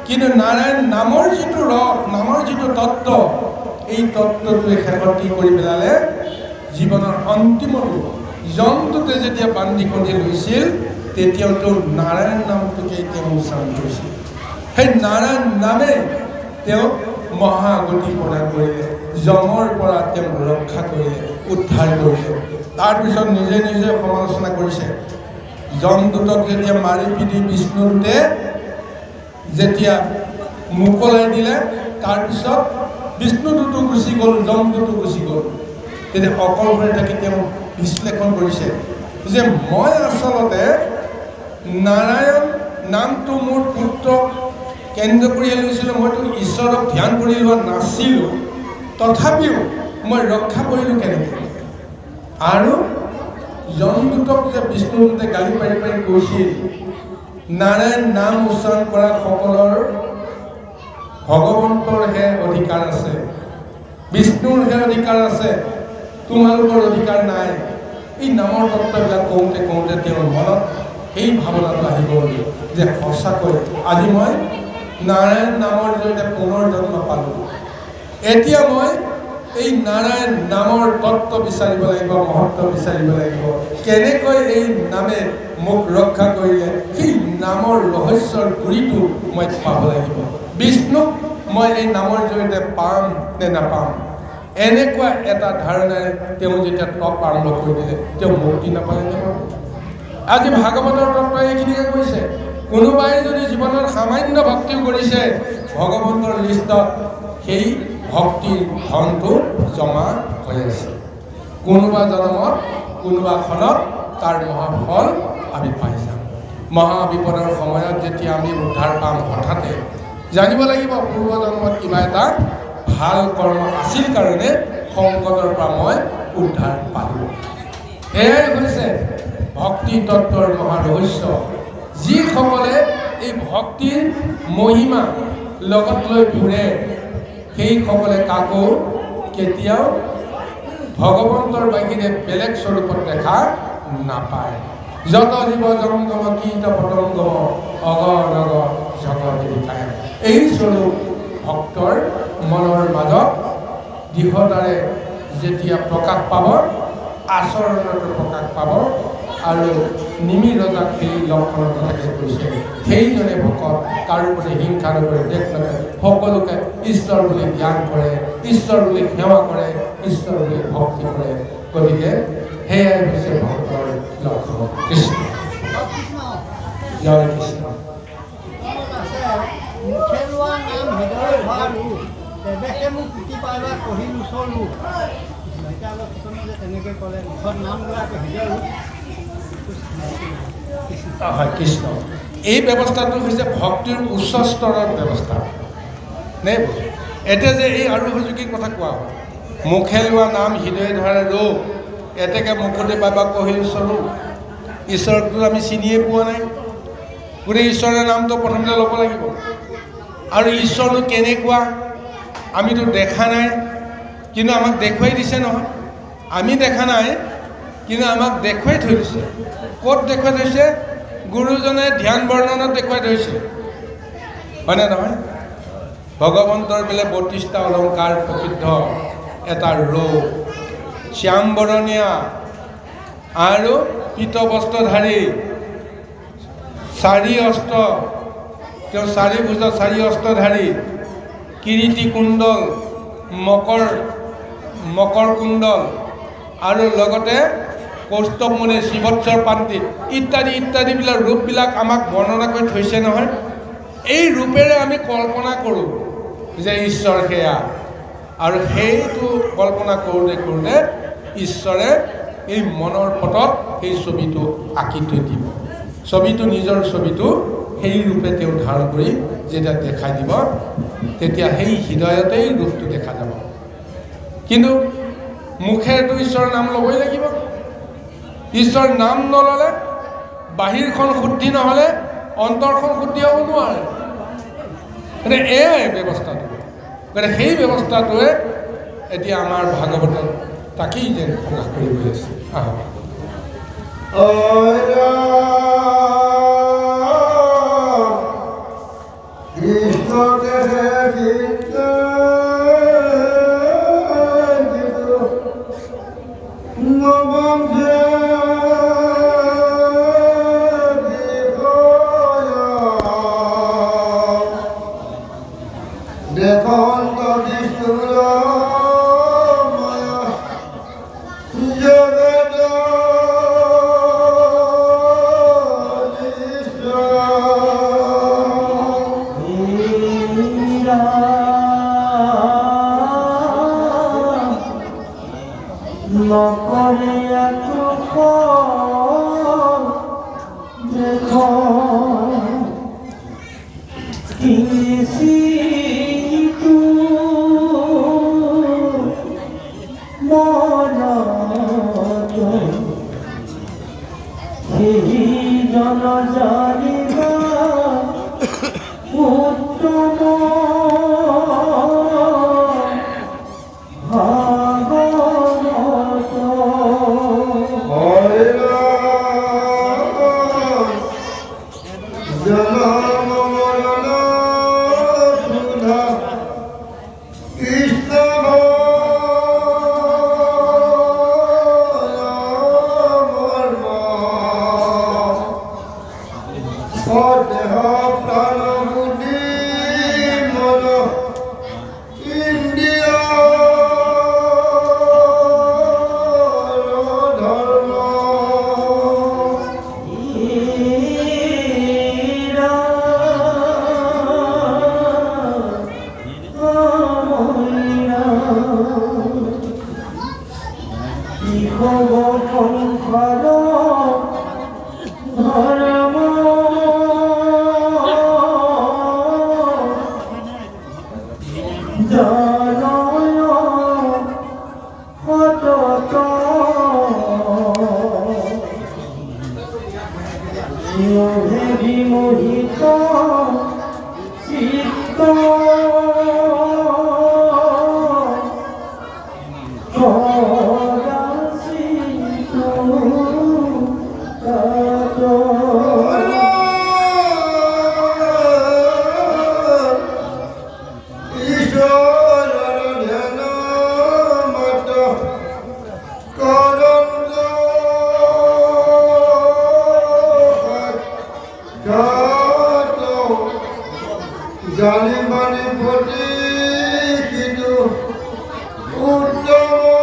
কিন্তু নাৰায়ণ নামৰ যিটো ৰস নামৰ যিটো তত্ত্ব এই তত্ত্বটোৱে শেষত কি কৰি পেলালে জীৱনৰ অন্তিমটো জন্তুতে যেতিয়া বান্ধি কন্ধি লৈছিল তেতিয়াও তেওঁ নাৰায়ণ নামটোকে তেওঁ উচ্চাৰণ কৰিছিল সেই নাৰায়ণ নামে তেওঁক মহাগতি প্ৰদান কৰিলে যমৰ পৰা তেওঁক ৰক্ষা কৰিলে উদ্ধাৰ কৰিলে তাৰপিছত নিজে নিজে সমালোচনা কৰিছে যমদূতক যেতিয়া মাৰি পিটি বিষ্ণুদূতে যেতিয়া মোকলাই দিলে তাৰপিছত বিষ্ণুদূতো গুচি গ'ল যমদূতো গুচি গ'ল তেতিয়া অকলশৰে থাকি তেওঁ বিশ্লেষণ কৰিছে যে মই আচলতে নাৰায়ণ নামটো মোৰ পুত্ৰক কেন্দ্ৰ কৰি লৈছিলোঁ মইতো ঈশ্বৰক ধ্যান কৰি লোৱা নাছিলোঁ তথাপিও মই ৰক্ষা কৰিলোঁ কেনেকৈ আৰু যমদূতক যে বিষ্ণুদূতে গালি পাৰি পাৰি কৈছিল নাৰায়ণ নাম উচ্চাৰণ কৰা সকলৰ ভগৱন্তৰহে অধিকাৰ আছে বিষ্ণুৰহে অধিকাৰ আছে তোমালোকৰ অধিকাৰ নাই এই নামৰ তত্ত্ববিলাক কওঁতে কওঁতে তেওঁৰ মনত এই ভাৱনাটো আহি গ'ল যে সঁচাকৈ আজি মই নাৰায়ণ নামৰ জৰিয়তে পুনৰ জন্ম পালোঁ এতিয়া মই এই নাৰায়ণ নামৰ তত্ত্ব বিচাৰিব লাগিব মহত্ব বিচাৰিব লাগিব কেনেকৈ এই নামে মোক ৰক্ষা কৰিলে সেই নামৰ ৰহস্যৰ গুৰিটো মই পাব লাগিব বিষ্ণুক মই এই নামৰ জৰিয়তে পাম নে নাপাম এনেকুৱা এটা ধাৰণাৰে তেওঁ যেতিয়া তপ আৰম্ভ কৰি দিলে তেওঁ মুক্তি নাপালে নহয় আজি ভাগৱতৰ তত্ত্বই এইখিনিকে কৈছে কোনোবাই যদি জীৱনত সামান্য ভক্তিও কৰিছে ভগৱন্তৰ লিষ্টত সেই ভক্তিৰ ধনটো জমা হৈ আছে কোনোবা জন্মত কোনোবা ফলত তাৰ মহাফল আমি পাই যাম মহাবিপদৰ সময়ত যেতিয়া আমি উদ্ধাৰ পাম হঠাতে জানিব লাগিব পূৰ্বজন্মত কিবা এটা ভাল কৰ্ম আছিল কাৰণে সংকটৰ পৰা মই উদ্ধাৰ পালোঁ এয়াই হৈছে ভক্তি তত্ত্বৰ মহাৰহস্য যিসকলে এই ভক্তিৰ মহিমা লগত লৈ ঘূৰে সেইসকলে কাকো কেতিয়াও ভগৱন্তৰ বাহিৰে বেলেগ স্বৰূপত দেখা নাপায় যত জীৱ জংগম কীট পতংগম অগণগ জগত বিকায় এই স্বৰূপ ভক্তৰ মনৰ মাজত দৃঢ়তাৰে যেতিয়া প্ৰকাশ পাব আচৰণত প্ৰকাশ পাব আৰু নিমিৰতাক সেই লক্ষণৰ কথাকে কৈছে সেইজনে ভকত কাৰো প্ৰতি হিংসা নকৰে দেশ নকৰে সকলোকে ঈশ্বৰ বুলি জ্ঞান কৰে ঈশ্বৰ বুলি সেৱা কৰে ঈশ্বৰলৈ ভক্তি কৰে। গতিকে সেয়াই হৈছে ভক্তৰ লক্ষণ। কৃষ্ণ জয় কৃষ্ণ। মুখেলোৱা নাম হৃদয় ভৰালো, তেৱেহে মোক পুতি পাইবা কহি নোচলো। এতিয়া অলপ পিছতে যে তেনেকৈ ক'লে মুখত নাম লোৱাকৈ হৃদয় হয় কৃষ্ণ। এই ব্যৱস্থাটো হৈছে ভক্তিৰ উচ্চ স্তৰৰ ব্যৱস্থা নে? এতিয়া যে এই আৰু সুযোগীৰ কথা কোৱা হয়, মুখে লোৱা নাম হৃদয় ধৰে ৰোগ, এতেকে মুখতে পাবা কহিলো স্বৰূপ। ঈশ্বৰকটো আমি চিনিয়ে পোৱা নাই। গতিকে ঈশ্বৰৰ নামটো প্ৰথমতে ল'ব লাগিব। আৰু ঈশ্বৰনো কেনেকুৱা আমিতো দেখা নাই, কিন্তু আমাক দেখুৱাই দিছে নহয়। আমি দেখা নাই, কিন্তু আমাক দেখুৱাই থৈ দিছে। ক'ত দেখুৱাই থৈছে? গুৰুজনে ধ্যান বৰ্ণনত দেখুৱাই থৈছে, হয়নে নহয়? ভগৱন্তৰ বোলে ৩২টা অলংকাৰ প্ৰসিদ্ধ এটা ৰূপ, শ্যাম বৰণীয়া আৰু পীত বস্ত্ৰধাৰী, ৪ অস্ত্ৰ, তেওঁ ৪ ভুজা ৪ অস্ত্ৰধাৰী, কিৰীটি কুণ্ডল, মকৰ কুণ্ডল আৰু লগতে কৌস্তভমণি, শ্ৰীবৎসৰ পাণ্ডিত ইত্যাদি ইত্যাদিবিলাক ৰূপবিলাক আমাক বৰ্ণনা কৰি থৈছে নহয়। এই ৰূপেৰে আমি কল্পনা কৰোঁ যে ঈশ্বৰ সেয়া, আৰু সেইটো কল্পনা কৰোঁতে কৰোঁতে ঈশ্বৰে এই মনৰ পটত সেই ছবিটো আঁকি থৈ দিব। ছবিটো নিজৰ ছবিটো সেই ৰূপে তেওঁ ধাৰণ কৰি যেতিয়া দেখাই দিব, তেতিয়া সেই হৃদয়তেই ৰূপটো দেখা যাব। কিন্তু মুখেৰেতো ঈশ্বৰৰ নাম ল'বই লাগিব। ঈশ্বৰৰ নাম নল'লে, বাহিৰখন শুদ্ধি নহ'লে অন্তৰখন শুদ্ধি হ'ব নোৱাৰে। গতিকে এয়াই ব্যৱস্থাটো। গতিকে সেই ব্যৱস্থাটোৱে এতিয়া আমাৰ ভাগৱতত তাকেই যেন প্ৰকাশ কৰি গৈ আছে। আহক নকৰে একো দেখ কিনিছিতো মনত, সেই জন জানিবা উত্তম বিমোহিত চিত্ত জানি মানি ভটি কিন্তু উত্তম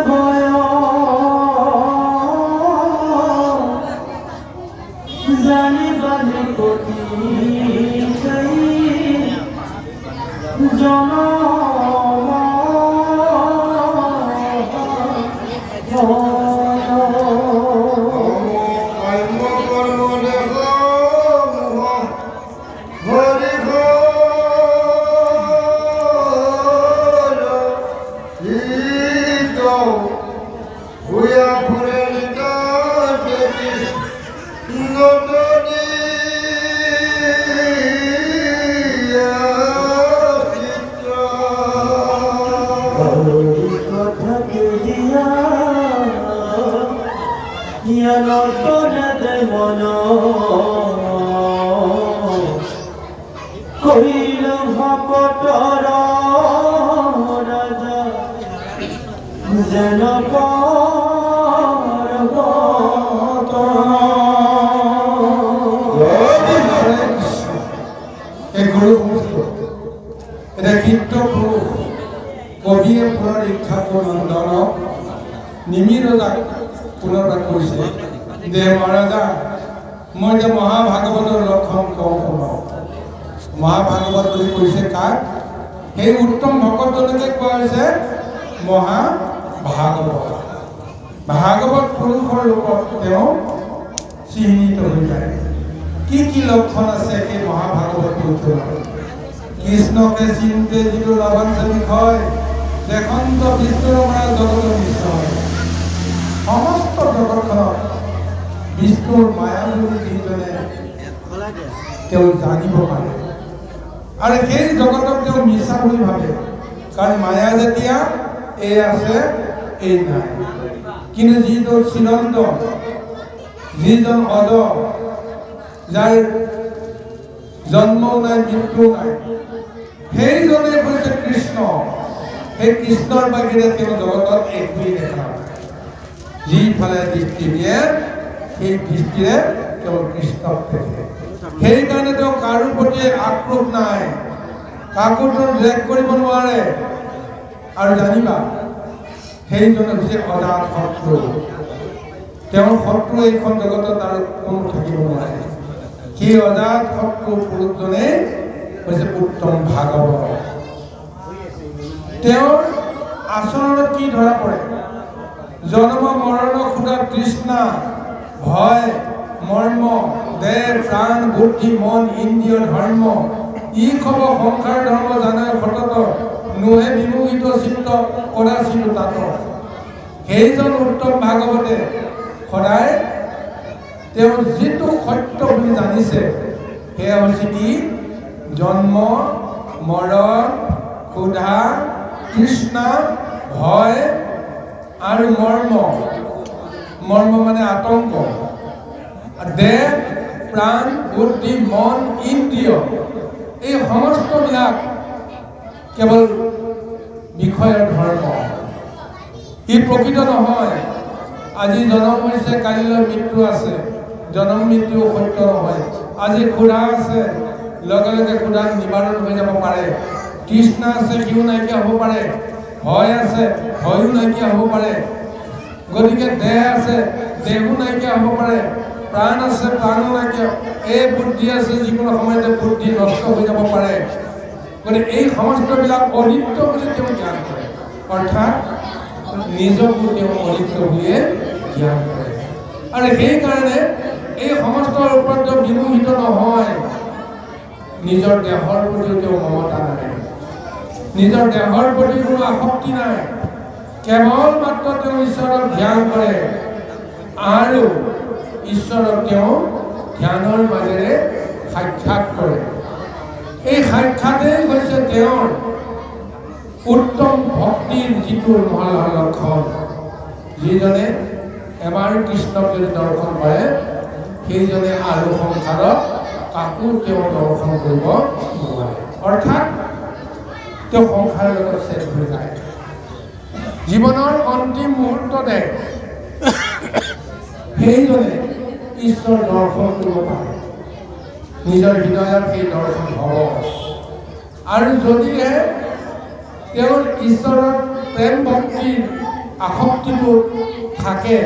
ভয় জানিবানি কতি সেই কইল ভকতর রাজা যেন এটা কীৰ্ত পুৰুষ কবিয়ে পুনৰ ইচ্ছাক নন্দনক নিমিৰ ৰজাক পুনৰবাৰ কৈছে যে মহাৰাজা মই যে মহাভাগৱতৰ লক্ষণ কওঁ শুনক। মহাভাগৱত বুলি কৈছে কাক? সেই উত্তম ভকতজনকে কোৱা হৈছে মহাভাগৱত। ভাগৱত পুৰুষৰ ৰূপত তেওঁ চিহ্নিত হৈ যায়। কি কি লক্ষণ আছে সেই মহাভাগৱত পুৰুষজনৰ? কৃষ্ণকে চিন্তে যিটো লভঞ্চ বিষয় দেখন্ত বিষ্ণুৰ পৰা জগতৰ বিষ্ণু সমস্ত জগতখনত বিষ্ণুৰ মায়া বুলি যিজনে তেওঁ জানিব পাৰে আৰু সেই জগতক তেওঁ মিছা বুলি ভাবে, কাৰণ মায়া যেতিয়া এই আছে এই নাই। কিন্তু যিজন চিৰন্তন, যিজন অজ, যাৰ জন্মও নাই মৃত্যু নাই, সেইজনে হৈছে কৃষ্ণ। সেই কৃষ্ণৰ বাহিৰে তেওঁ জগতত একোৱেই দেখা নাই। যিফালে দৃষ্টি দিয়ে সেই দৃষ্টিৰে তেওঁ কৃষ্ণক দেখে। সেইকাৰণে তেওঁ কাৰো প্ৰতি আক্ৰোশ নাই, কাকো তেওঁ দ্বেগ কৰিব নোৱাৰে। আৰু জানিবা সেইজনে হৈছে অজাত শত্ৰু। তেওঁৰ শত্ৰু এইখন জগতত আৰু কোনো থাকিব নোৱাৰে। সেই অজাত শত্ৰু পুৰুষজনে হৈছে উত্তম ভাগৱত। তেওঁৰ আচৰণত কি ধৰা পৰে? জন্ম মৰণ ক্ষুধা তৃষ্ণা ভয় মৰ্ম দেহ প্ৰাণ বুদ্ধি মন ইন্দ্ৰিয় ধৰ্ম ই খব সংসাৰ ধৰ্ম জানাই সতত নোহে বিমোহিত চিত্ত কদাচিত তাত। সেইজন উত্তম ভাগৱতে সদায় তেওঁ যিটো সত্য বুলি জানিছে সেয়া হৈছে কি? জন্ম মৰণ ক্ষুধা তৃষ্ণা ভয় আৰু মৰ্ম। মৰ্ম মানে আতংক। দেহ প্ৰাণ বুদ্ধি মন ইন্দ্ৰিয় এই সমস্তবিলাক কেৱল বিষয়ৰ ধৰ্ম। ই প্ৰকৃত নহয়। আজি জন্ম হৈছে কালিলৈ মৃত্যু আছে, জন্ম মৃত্যু সত্য নহয়। আজি ক্ষুধা আছে, লগে লগে ক্ষুধা নিবাৰণ হৈ যাব পাৰে। তৃষ্ণা আছে, সিও নাইকিয়া হ'ব পাৰে। ভয় আছে, ভয়ো নাইকিয়া হ'ব পাৰে। গতিকে দেহ আছে, দেহো নাইকিয়া হ'ব পাৰে। প্ৰাণ আছে, প্ৰাণো নাইকিয়া। এই বুদ্ধি আছে, যিকোনো সময়তে বুদ্ধি নষ্ট হৈ যাব পাৰে। গতিকে এই সমস্তবিলাক অনিত্য বুলি তেওঁ জ্ঞান কৰে, অৰ্থাৎ নিজকো তেওঁ অনিত্য বুলিয়ে জ্ঞান কৰে। আৰু সেইকাৰণে এই সমস্তৰ ওপৰত তেওঁ বিমোহিত নহয়। নিজৰ দেহৰ প্ৰতিও তেওঁ মমতা নাই, নিজৰ দেহৰ প্ৰতি কোনো আসক্তি নাই। কেৱল মাত্ৰ তেওঁ ঈশ্বৰক ধ্যান কৰে আৰু ঈশ্বৰক তেওঁ ধ্যানৰ মাজেৰে সাক্ষাৎ কৰে। এই সাক্ষাতেই হৈছে তেওঁৰ উত্তম ভক্তিৰ যিটো মহা লক্ষণ। যিজনে এবাৰ কৃষ্ণক যদি দৰ্শন কৰে সেইজনে আৰু সংসাৰত কাকো তেওঁ দৰ্শন কৰিব নোৱাৰে। অৰ্থাৎ তেওঁ সংসাৰৰ লগত শেষ হৈ যায়। জীৱনৰ অন্তিম মুহূৰ্ততে সেইজনে ঈশ্বৰ দৰ্শন কৰিব পাৰে। নিজৰ হৃদয়ত সেই দৰ্শন হ'ব। আৰু যদিহে তেওঁৰ ঈশ্বৰৰ প্ৰেম ভক্তিৰ আসক্তিটো থাকে,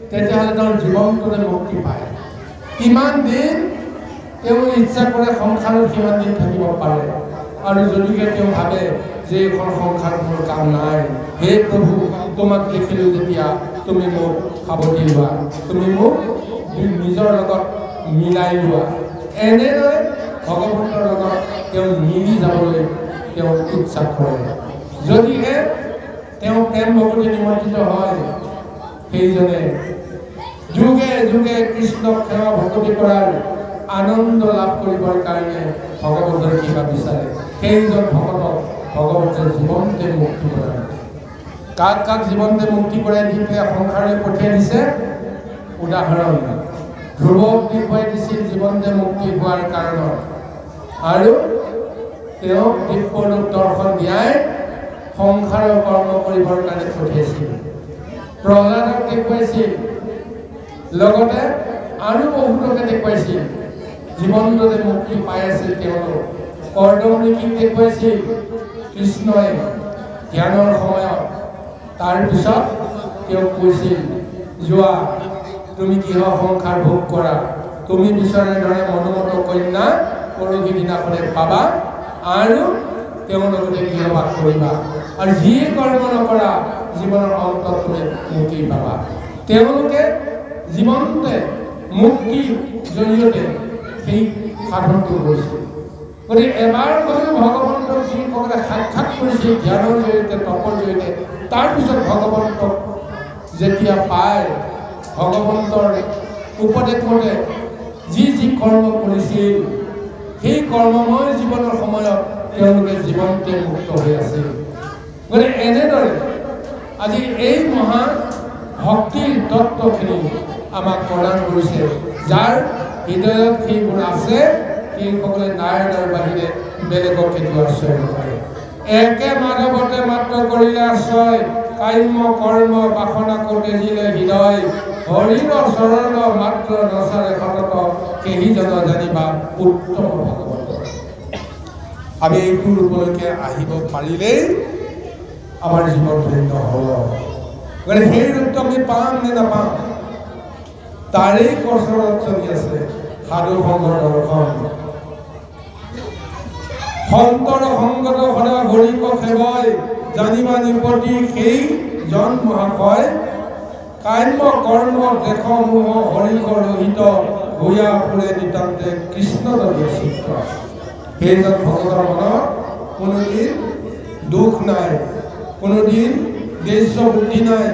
তেতিয়াহ'লে তেওঁৰ জীৱনটোতে মুক্তি পায়। কিমান দিন তেওঁ ইচ্ছা কৰে সংসাৰত কিমান দিন থাকিব পাৰে, আৰু যদিহে তেওঁ ভাবে যে এইখন সংসাৰ মোৰ কাম নাই, হে প্ৰভু তোমাক দেখিলোঁ যেতিয়া তুমি মোক সাৱটি লোৱা, তুমি মোক নিজৰ লগত মিলাই লোৱা, এনেদৰে ভগৱন্তৰ লগত তেওঁ মিলি যাবলৈ তেওঁ ইচ্ছা কৰে। যদিহে তেওঁ প্ৰেম ভক্তি নিমন্ত্ৰিত হয়, সেইজনে যুগে যুগে কৃষ্ণক সেৱা ভক্তি কৰাৰ আনন্দ লাভ কৰিবৰ কাৰণে ভগৱন্তৰ কিবা বিচাৰে, সেইজন ভকতক ভগৱন্তে জীৱন্তে মুক্তি কৰায়। কাক কাক জীৱন্তে মুক্তি কৰাই দি পেলাই সংসাৰলৈ পঠিয়াই দিছে? উদাহৰণ ধ্ৰুৱক দেখুৱাই দিছিল জীৱন্তে মুক্তি হোৱাৰ কাৰণত, আৰু তেওঁক দিব্যৰূপ দৰ্শন দিয়াই সংসাৰৰ কৰ্ম কৰিবৰ কাৰণে পঠিয়াইছিল। প্ৰহ্লাদক দেখুৱাইছিল, লগতে আৰু বহুতকে দেখুৱাইছিল, জীৱনটোতে মুক্তি পাই আছিল তেওঁলোক। কৰ্দমনীক দেখুৱাইছিল কৃষ্ণই ধ্যানৰ সময়ত। তাৰপিছত তেওঁক কৈছিল, যোৱা তুমি গৃহ সংসাৰ ভোগ কৰা, তুমি বিচৰাৰ দৰে মনোমত কন্যা পৰহি দিনাখনে পাবা, আৰু তেওঁৰ লগতে গৃহবাস কৰিবা, আৰু যিয়ে কৰ্ম নকৰা জীৱনৰ অন্তত তুমি মুক্তি পাবা। তেওঁলোকে জীৱনতে মুক্তিৰ জৰিয়তে সেই সাধনটো কৰিছিল। গতিকে এবাৰ হ'লেও ভগৱন্তক যিসকলে সাক্ষাৎ কৰিছিল ধ্যানৰ জৰিয়তে, তপৰ জৰিয়তে, তাৰপিছত ভগৱন্তক যেতিয়া পায়, ভগৱন্তৰ উপদেশ মতে যি যি কৰ্ম কৰিছিল, সেই কৰ্মময় জীৱনৰ সময়ত তেওঁলোকে জীৱনতে মুক্ত হৈ আছিল। গতিকে এনেদৰে আজি এই মহা ভক্তিৰ তত্ত্বখিনি আমাক প্ৰদান কৰিছে। যাৰ হৃদয়ত সেইবোৰ আছে, সেইসকলে নাৰায়ণৰ বাহিৰে বেলেগক কেতিয়াও আশ্ৰয় নকৰে। একে মাধৱতে মাত্ৰ কৰিলে আশ্ৰয়, কাম্য কৰ্ম বাসনা তেজিলে হৃদয়, হৰিৰ চৰণ মাত্ৰ নচাৰে সতত, সেইজন জানিবা উত্তম ভগৱন্ত। আমি এইটো ৰূপলৈকে আহিব পাৰিলেই আমাৰ জীৱন ধন্য হ'ব। গতিকে সেই ৰূপটো আমি পাম নে নাপাম, তাৰেই কচৰত চলি আছে সাধু সংগৰ দৰ্শন। সন্তৰ সংগত সদা হৰিক সেৱয়, জানিবা নিপতি সেই জন মহাশয়, কাম্য কৰ্ম দেখ মোহ হৰিক ৰহিত, ভূঞা ফুৰে নিতান্তে কৃষ্ণ দলীয় চিত্ৰ। সেইজন ভগতৰ মনত কোনোদিন দুখ নাই, কোনোদিন দেশ বুদ্ধি নাই,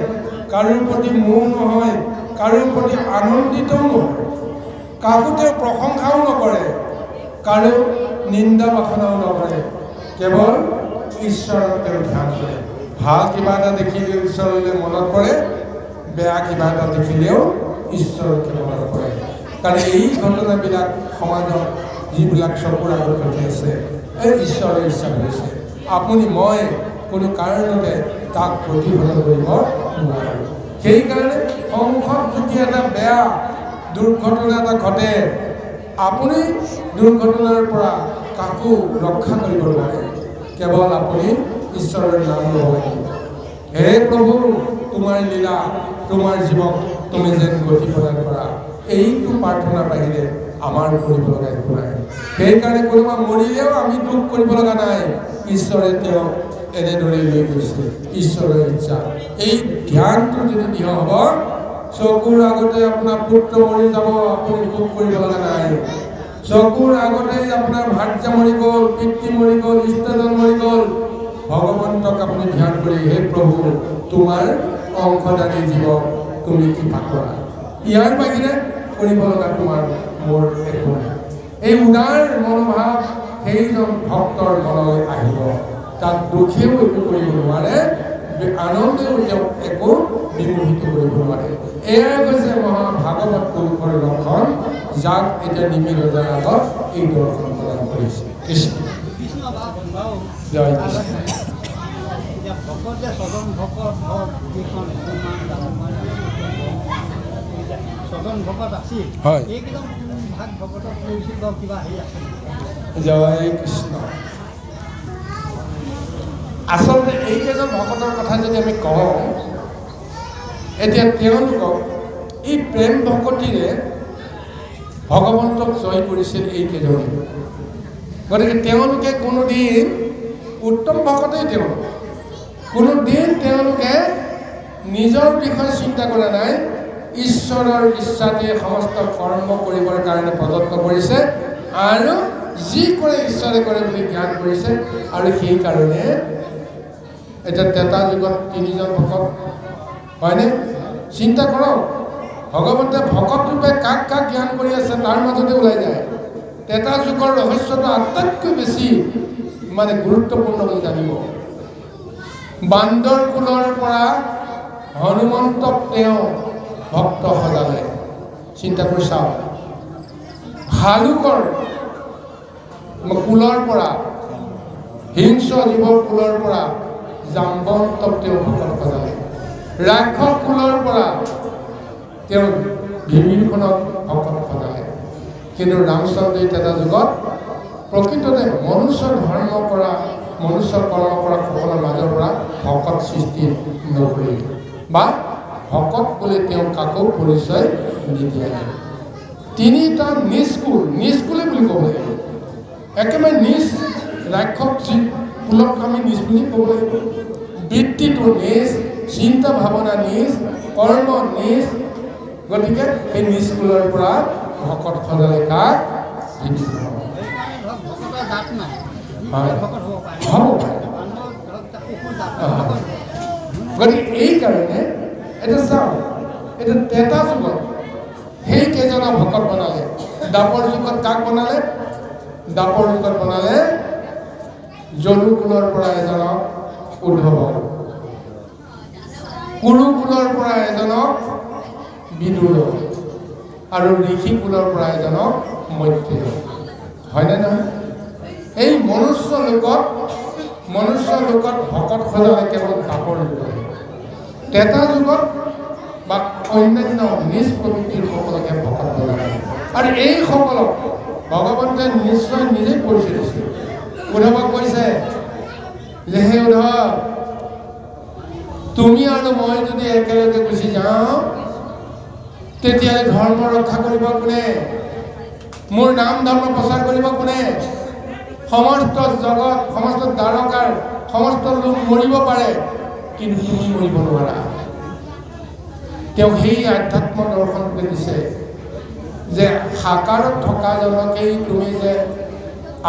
কাৰোৰ প্ৰতি মোহ নহয়, কাৰোৰ প্ৰতি আনন্দিতও নহয়, কাকো তেওঁ প্ৰশংসাও নকৰে, কাৰো নিন্দা বাসনাও নকৰে, কেৱল ঈশ্বৰক তেওঁ ধ্যান কৰে। ভাল কিবা এটা দেখিলেও ঈশ্বৰলৈ মনত পৰে, বেয়া কিবা এটা দেখিলেও ঈশ্বৰকে মনত পৰে। কাৰণ এই ঘটনাবিলাক সমাজত যিবিলাক চকুৰ আগত ঘটি আছে, এই ঈশ্বৰৰ ইচ্ছা হৈছে। আপুনি মই কোনো কাৰণতে তাক প্ৰতিহত কৰিব নোৱাৰে। সেইকাৰণে সন্মুখত যদি এটা বেয়া দুৰ্ঘটনা এটা ঘটে, আপুনি দুৰ্ঘটনাৰ পৰা কাকো ৰক্ষা কৰিব নোৱাৰে, কেৱল আপুনি ঈশ্বৰৰ নাম ল'ব লাগিব। হে প্ৰভু, তোমাৰ লীলা, তোমাৰ জীৱক তুমি যেন গতি প্ৰদান কৰা, এইটো প্ৰাৰ্থনাৰ বাহিৰে আমাৰ কৰিব লগা একো নাই। সেইকাৰণে কোনোবা মৰিলেও আমি দুখ কৰিব লগা নাই, ঈশ্বৰে তেওঁক এনেদৰে লৈ গৈছে, ঈশ্বৰৰ ইচ্ছা। এই ধ্যানটো যদি দৃঢ় হ'ব, চকুৰ আগতে আপোনাৰ পুত্ৰ মৰি যাব, আপুনি দুখ কৰিব লগা নাই। চকুৰ আগতেই আপোনাৰ ভাৰ্যা মৰি গ'ল, পিতৃ মৰি গ'ল, ইষ্টজন মৰি গ'ল, ভগৱন্তক আপুনি ধ্যান কৰি, হে প্ৰভু তোমাৰ অংশদানী জীৱক তুমি কৃপা কৰা। ইয়াৰ বাহিৰে কৰিব লগা তোমাৰ মোৰ একো নাই। এই উদাৰ মনোভাৱ সেইজন ভক্তৰ মনলৈ আহিব, তাক দুখেও একো কৰিব নোৱাৰে, আনন্দেও তেওঁক একো বিমোহিত কৰিব নোৱাৰে। এয়াই হৈছে মহাভাগৱত পুৰুষৰ লক্ষণ, যাক এতিয়া নিমি ৰজাৰ আগত এই দৰ্শন প্ৰদান কৰিছে। কৃষ্ণ জয় কৃষ্ণ। এতিয়া ভকত যে ছজন ভকত হওক, যিখন ছজন ভকত আছিল, হয়, এইকেইজন ভাগ ভকতক কৰিছিল বা কিবা হেৰি আছিল? জয় কৃষ্ণ। আচলতে এইকেইজন ভকতৰ কথা যদি আমি কওঁ, এতিয়া তেওঁলোকক এই প্ৰেম ভকতিৰে ভগৱন্তক জয় কৰিছিল এইকেইজনে। গতিকে তেওঁলোকে কোনোদিন উত্তম ভকতেই তেওঁলোক, কোনোদিন তেওঁলোকে নিজৰ বিষয়ে চিন্তা কৰা নাই, ঈশ্বৰৰ ইচ্ছাতে সমস্ত কৰ্ম কৰিবৰ কাৰণে প্ৰযত্ন কৰিছে আৰু যি কৰে ঈশ্বৰে কৰে বুলি জ্ঞান কৰিছে। আৰু সেইকাৰণে এতিয়া ত্ৰেতা যুগত 3জন ভকত হয়নে? চিন্তা কৰক, ভগৱন্তে ভকত ৰূপে কাক কাক জ্ঞান কৰি আছে তাৰ মাজতে ওলাই যায়। ত্ৰেতা যুগৰ ৰহস্যটো আটাইতকৈ বেছি গুৰুত্বপূৰ্ণ বুলি জানিব। বান্দৰ কুলৰ পৰা হনুমন্তক তেওঁ ভক্ত সজালে। চিন্তা কৰি চাওক, ভালুকৰ কুলৰ পৰা, হিংস্ৰ জীৱৰ কুলৰ পৰা জাম্বন্তক তেওঁ ভকত সজালে। ৰাক্ষস কুলৰ পৰা তেওঁ বিভীষণক ভকত সজালে। কিন্তু ৰামচন্দ্ৰই এটা যুগত প্ৰকৃততে মনুষ্য ধৰ্ম কৰা, মনুষ্য কৰ্ম কৰা সকলৰ মাজৰ পৰা ভকত সৃষ্টি নকৰিল বা ভকত বুলি তেওঁ কাকো পৰিচয় নিদিয়ালে। 3টা নিষ্কুলে বুলি ক'ব লাগিব। একেবাৰে নিজ, ৰাক্ষস কুলক আমি নিজ বুলি ক'ব লাগিব। বৃত্তিটো নিজ, চিন্তা ভাৱনা নিজ, কৰ্ম নিজ। গতিকে এই নিষ্কুলৰ পৰা ভকত সজালে কাক? ভকতৰ জাত নাই, ভকত হ'ব পাৰে। গতিকে এইকাৰণে এটা চাওঁ, এইটো ত্ৰেতা যুগত সেই কেইজনক ভকত বনালে। দ্বাপৰ যুগত কাক বনালে? দ্বাপৰ যুগত বনালে জলু কুলৰ পৰা এজনক উদ্ধৱ, কুৰু কুলৰ পৰা এজনক বিদুৰ আৰু ঋষি কুলৰ পৰা এজনক মৈত্ৰেয়। হয়নে নহয়? এই মনুষ্য লোকত ভকত সজালে কেৱল দ্বাপৰ যুগত। ত্ৰেতা যুগত বা অন্যান্য নিজ প্ৰকৃতিৰ সকলকে ভকত সজালে। আৰু এইসকলক ভগৱন্তে নিশ্চয় নিজেই পৰিচয় দিছে। উদ্ধৱক কৈছে যে হে উদ্ধৱ, তুমি আৰু মই যদি একেলগে গুচি যাওঁ তেতিয়াহ'লে ধৰ্ম ৰক্ষা কৰিব কোনে? মোৰ নাম ধৰ্ম প্ৰচাৰ কৰিব কোনে? সমস্ত জগত, সমস্ত দ্বাৰকাৰ, সমস্ত লোক মৰিব পাৰে, কিন্তু তুমি মৰিব নোৱাৰা। তেওঁ সেই আধ্যাত্ম দৰ্শনকে দিছে যে সাকাৰত থকাজনকেই তুমি যে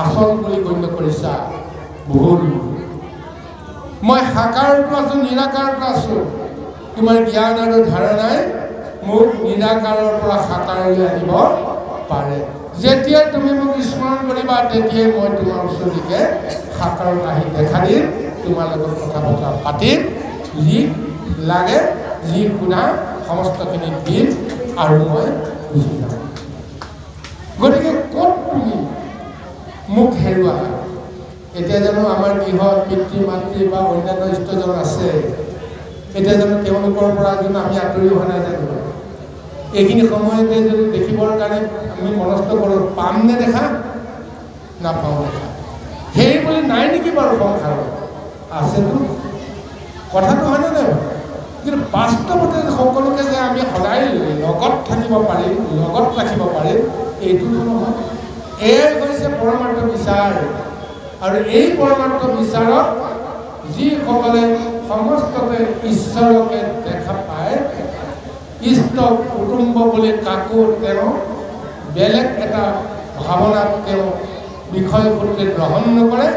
আচল বুলি গণ্য কৰিছা, ভুল। মই সাকাৰতো আছোঁ, নিৰাকাৰতো আছোঁ। তোমাৰ জ্ঞান আৰু ধাৰণাই মোক নিৰাকাৰৰ পৰা সাকাৰলৈ আনিব পাৰে। যেতিয়াই তুমি মোক স্মৰণ কৰিবা তেতিয়াই মই তোমাৰ ওচৰলৈকে সাকাৰত আহি দেখা দিম, তোমাৰ লগত কথা বতৰা পাতিম, যি লাগে যি শুনা সমস্তখিনি দিম আৰু মই বুজি যাম। গতিকে ক'ত তুমি মোক হেৰুৱা? এতিয়া জানো আমাৰ গৃহত পিতৃ মাতৃ বা অন্যান্য ইষ্টজন আছে, এতিয়া জানো তেওঁলোকৰ পৰা জানো আমি আঁতৰি হোৱা নাই জানো? এইখিনি সময়তে যদি দেখিবৰ কাৰণে আমি মনস্থ কৰোঁ, পাম নে দেখা? নাপাওঁ দেখা। সেই বুলি নাই নেকি বাৰু সংসাৰত? আছেতো, কথাটো হয়নে নাই? কিন্তু বাস্তৱতে সকলোকে যে আমি সদায় লগত থাকিব পাৰিম, লগত ৰাখিব পাৰিম, এইটোতো নহয়। এয়াই হৈছে পৰমাৰ্থ বিচাৰ। আৰু এই পৰমাৰ্থ বিচাৰত যিসকলে সমস্ততে ঈশ্বৰকে দেখা পায়, ইষ্ট কুটুম্ব বুলি কাকো তেওঁ বেলেগ এটা ভাৱনাত তেওঁ বিষয়সূত্ৰে গ্ৰহণ নকৰে,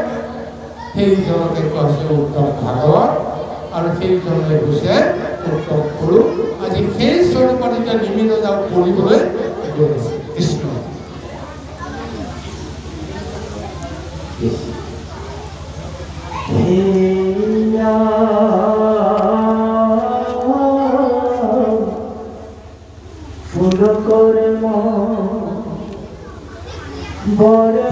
সেইজনকে কোৱা হৈছে উত্তম ভাগৱত। আৰু সেইজনে হৈছে উত্তম গুৰু। আজি সেই স্বৰূপত এতিয়া নিমিত যাওঁ পঢ়িবলৈ গৈ আছে কৃষ্ণ। ফুল কৰে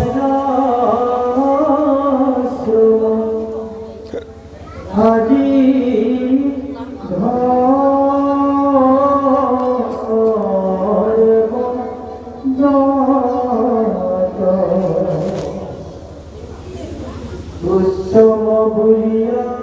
আজি উত্তম বুলিয়া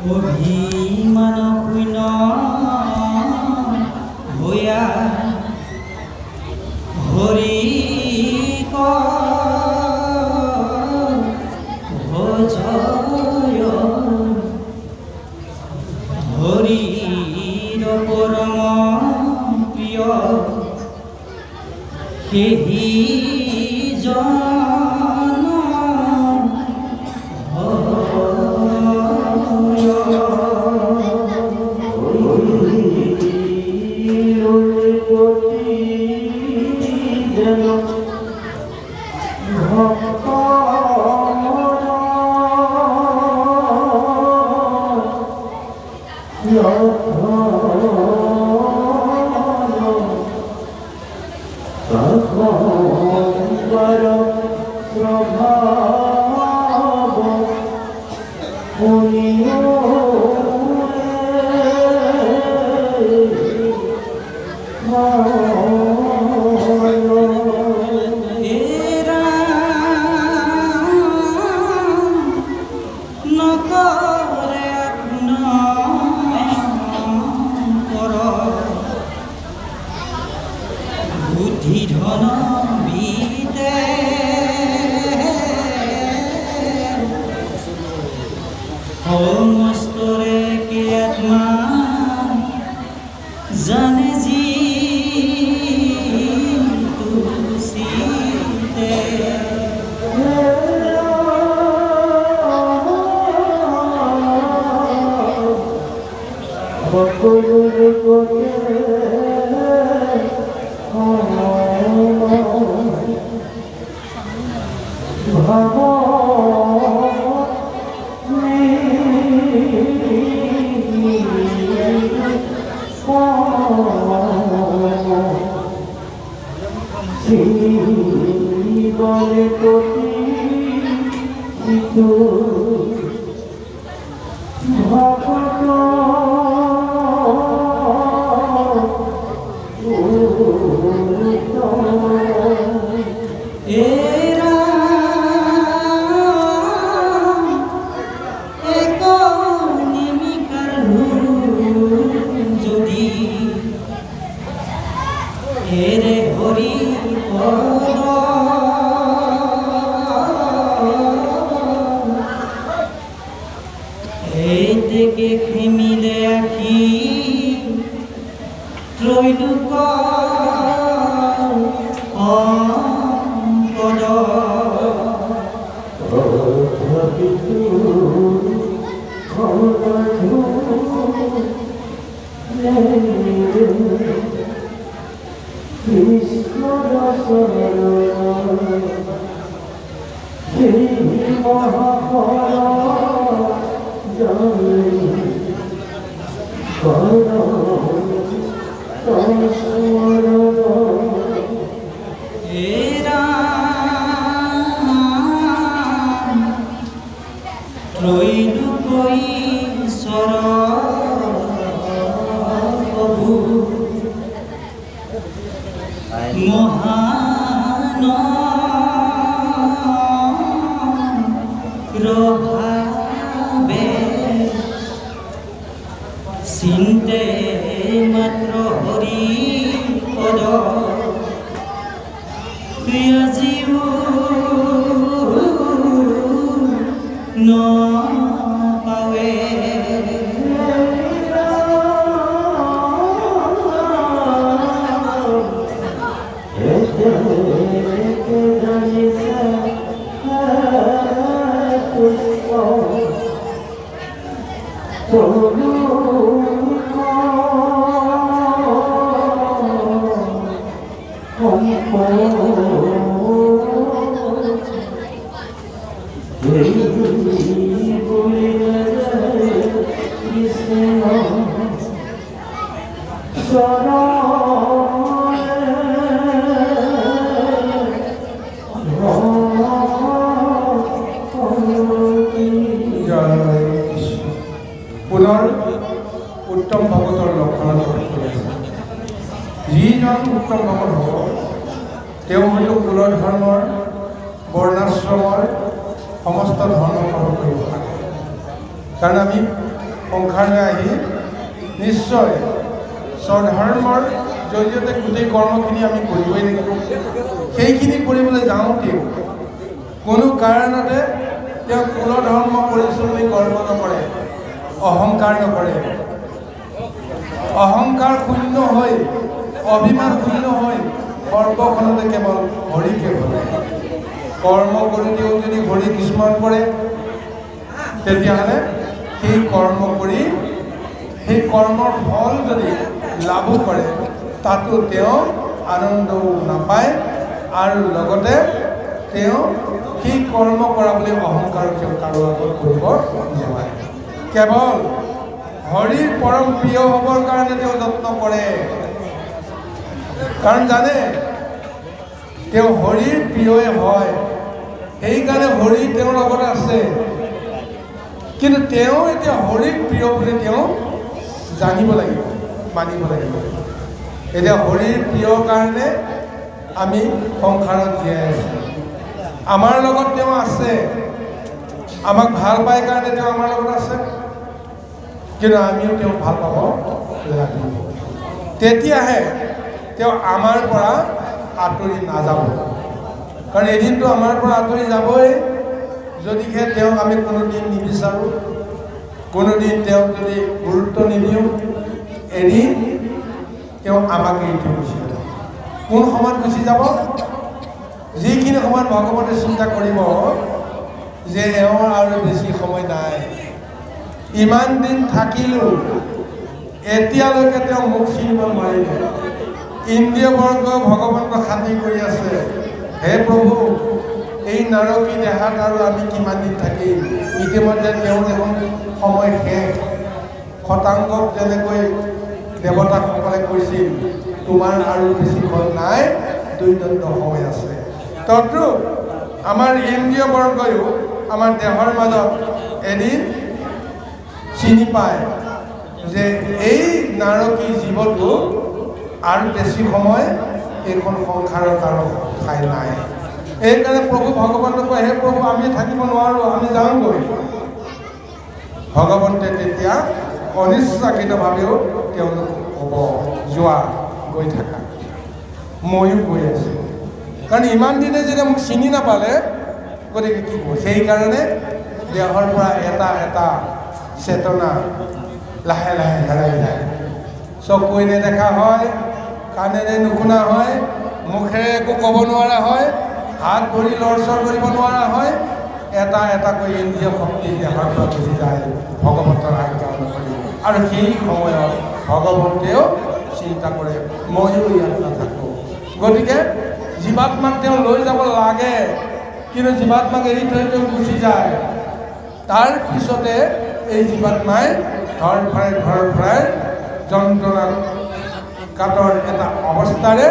অভিমান শূন্য ভূয়া হৰি ভজয় হৰিৰ পৰম প্ৰিয় সেহি জন সমস্তৰে কি আত্মা জানে যি তুচিতে হেরে হরি এই থেকে খেমিলে আখি ত্রৈলোক পদ কৃষ্ণ রসর সেই মহাফল ত্রৈলোক ঈশ্বর প্রভু মহান প্রভাবে চিন্তে মাত্র হরি পদ প্রিয় জীব ন পাৱে জয় যিজন উত্তম ভকত হ'ব তেওঁ হয়তো কুল ধৰ্মৰ বৰ্ণাশ্ৰমৰ সমস্ত ধৰ্ম কৰ্ম কৰিব লাগে। কাৰণ আমি সংসাৰলৈ আহি নিশ্চয় স্বধৰ্মৰ জৰিয়তে গোটেই কৰ্মখিনি আমি কৰিবই লাগিব। সেইখিনি কৰিবলৈ যাওঁতেও কোনো কাৰণতে তেওঁ কুল ধৰ্ম কৰিছোঁ বুলি গৰ্ব নকৰে, অহংকাৰ নকৰে। অহংকাৰ শূন্য হৈ অভিমান শূন্য হৈ সৰ্বখনতে কেৱল হৰিকে ভৰে। কৰ্ম কৰিলেও যদি হৰিক স্মৰণ কৰে তেতিয়াহ'লে সেই কৰ্ম কৰি সেই কৰ্মৰ ফল যদি লাভো কৰে তাতো তেওঁ আনন্দও নাপায় আৰু লগতে তেওঁ সেই কৰ্ম কৰা বুলি অহংকাৰ তেওঁ কাৰো আগত কৰিব নোৱাৰে। কেৱল হৰিৰ পৰম প্ৰিয় হ'বৰ কাৰণে তেওঁ যত্ন কৰে। কাৰণ জানে তেওঁ হৰিৰ প্ৰিয়ই হয়, সেইকাৰণে হৰি তেওঁৰ লগত আছে। কিন্তু তেওঁ এতিয়া হৰিক প্ৰিয় বুলি তেওঁ জানিব লাগিব, মানিব লাগিব। এতিয়া হৰিৰ প্ৰিয়ৰ কাৰণে আমি সংসাৰত জীয়াই আছোঁ। আমাৰ লগত তেওঁ আছে, আমাক ভাল পায় কাৰণে তেওঁ আমাৰ লগত আছে। কিন্তু আমিও তেওঁক ভাল পাব লাগিব, তেতিয়াহে তেওঁ আমাৰ পৰা আঁতৰি নাযাব। কাৰণ এদিনটো আমাৰ পৰা আঁতৰি যাবই। যদিহে তেওঁক আমি কোনোদিন নিবিচাৰোঁ, কোনোদিন তেওঁক যদি গুৰুত্ব নিদিওঁ, এদিন তেওঁ আমাক এৰি থৈ গুচি যাব। কোন সময়ত গুচি যাব? যিখিনি সময়ত ভগৱতে চিন্তা কৰিব যে এওঁৰ আৰু বেছি সময় নাই, ইমান দিন থাকিলোঁ, এতিয়ালৈকে তেওঁ মুখ চিনিব নোৱাৰিলে। ইন্দ্ৰিয় বৰ্গ ভগৱন্তক খাতিৰ কৰি আছে, হে প্ৰভু এই নাৰকী দেহাত আৰু আমি কিমান দিন থাকিম? ইতিমধ্যে তেওঁ দেখোন সময় শেষ। শতাংগক যেনেকৈ দেৱতাসকলে কৈছিল তোমাৰ আৰু বেছি ফল নাই, দৈনন্দ সময় আছে। তদ্ৰূপ আমাৰ ইন্দ্ৰিয় বৰ্গয়ো আমাৰ দেহৰ মাজত এদিন চিনি পায় যে এই নাৰকী জীৱটো আৰু বেছি সময় এইখন সংসাৰত আৰু ঠাই নাই। এইকাৰণে প্ৰভু ভগৱন্তক কয়, হে প্ৰভু আমি থাকিব নোৱাৰোঁ, আমি যাওঁগৈ। ভগৱন্তে তেতিয়া অনিচ্ছাকৃতভাৱেও তেওঁলোক ক'ব, যোৱা, গৈ থাকা, ময়ো গৈ আছোঁ। কাৰণ ইমান দিনে যেতিয়া মোক চিনি নাপালে, গতিকে কি ক'ব? সেইকাৰণে দেহৰ পৰা এটা এটা চেতনা লাহে লাহে হেৰাই যায়। চকুৱে নেদেখা হয়, কাণেৰে নুশুনা হয়, মুখেৰে একো ক'ব নোৱাৰা হয়, হাত ভৰি লৰচৰ কৰিব নোৱাৰা হয়। এটা এটাকৈ ইন্দ্ৰিয় শক্তি দেহৰ পৰা গুচি যায় ভগৱন্তৰ আজ্ঞা অনুসৰি। আৰু সেই সময়ত ভগৱন্তেও চিন্তা কৰে, ময়ো ইয়াত নাথাকোঁ। গতিকে জীৱাত্মাক তেওঁ লৈ যাব লাগে, কিন্তু জীৱাত্মাক এৰি থৈ তেওঁ গুচি যায়। তাৰ পিছতে এই জীৱাত্মাই ধৰ ফৰাই যন্ত্ৰণা কাটৰ এটা অৱস্থাৰে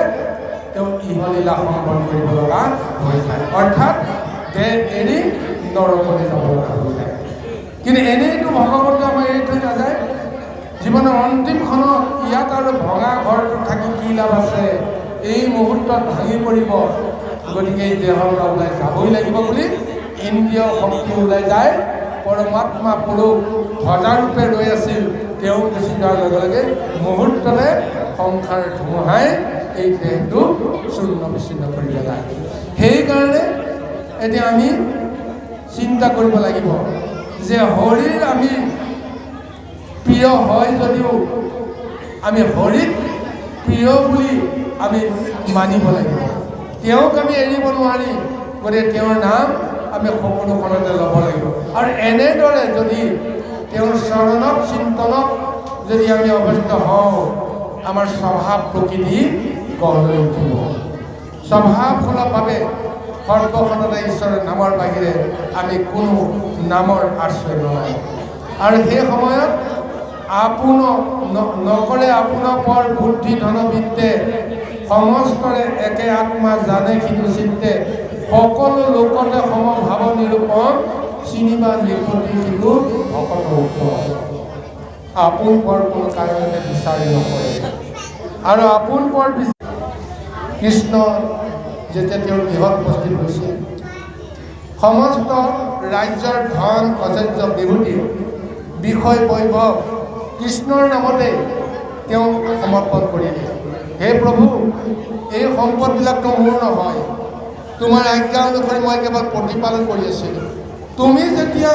তেওঁ ইহলীলা সম্পন্ন কৰিব লগা হৈ যায়। অৰ্থাৎ দেহ এৰি নৰকলৈ যাব লগা হৈ যায়। কিন্তু এনেইতো ভগৱন্তে আমাক এৰি থৈ নাযায়। জীৱনৰ অন্তিম ক্ষণত ইয়াত আৰু ভঙা ঘৰটো থাকি কি লাভ আছে? এই মুহূৰ্তত ভাঙি পৰিব। গতিকে এই দেহৰ পৰা ওলাই যাবই লাগিব বুলি ইন্দ্ৰিয় শক্তি ওলাই যায়। পৰমাত্মা পুৰুষ ধ্বজাৰূপে ৰৈ আছিল, তেওঁ গুচি যোৱাৰ লগে লগে মুহূৰ্ততে সংসাৰ ধুমুহাই এই দেহটো চূৰ্ণ বিচ্ছিন্ন কৰি পেলায়। সেইকাৰণে এতিয়া আমি চিন্তা কৰিব লাগিব যে হৰিৰ আমি প্ৰিয় হয় যদিও আমি হৰিক প্ৰিয় বুলি আমি মানিব লাগিব। তেওঁক আমি এৰিব নোৱাৰি। গতিকে তেওঁৰ নাম আমি সকলোখনতে ল'ব লাগিব। আৰু এনেদৰে যদি তেওঁৰ চৰণত চিন্তনত যদি আমি অৱস্থিত হওঁ, আমাৰ স্বভাৱ প্ৰকৃতি গঢ় লৈ উঠিব। স্বভাৱসুলভভাৱে সৰ্বখনতে ঈশ্বৰৰ নামৰ বাহিৰে আমি কোনো নামৰ আশ্ৰয় নলওঁ। আৰু সেই সময়ত নকৰে আপোন পৰ বুদ্ধি ধনবিদ্যে, সমস্তৰে একে আত্মা জানে সিটো চিন্তে, সকলো লোকতে সমভাৱ নিৰূপণ, চিনিবা নিপতি সিটো ভকত উত্তম। আপোন পৰ কোনো কাৰণতে বিচাৰি নকৰে। আৰু আপোন পৰ কৃষ্ণ যেতিয়া তেওঁৰ গৃহত উপস্থিত হৈছিল, সমস্ত ৰাজ্যৰ ধন ঐশ্বৰ্য বিভূতি বিষয় বৈভৱ কৃষ্ণৰ নামতে তেওঁ সমৰ্পণ কৰিলে। হে প্ৰভু, এই সম্পদবিলাকতো মোৰ নহয়, তোমাৰ আজ্ঞা অনুসৰি মই কেৱল প্ৰতিপালন কৰি আছিলোঁ। তুমি যেতিয়া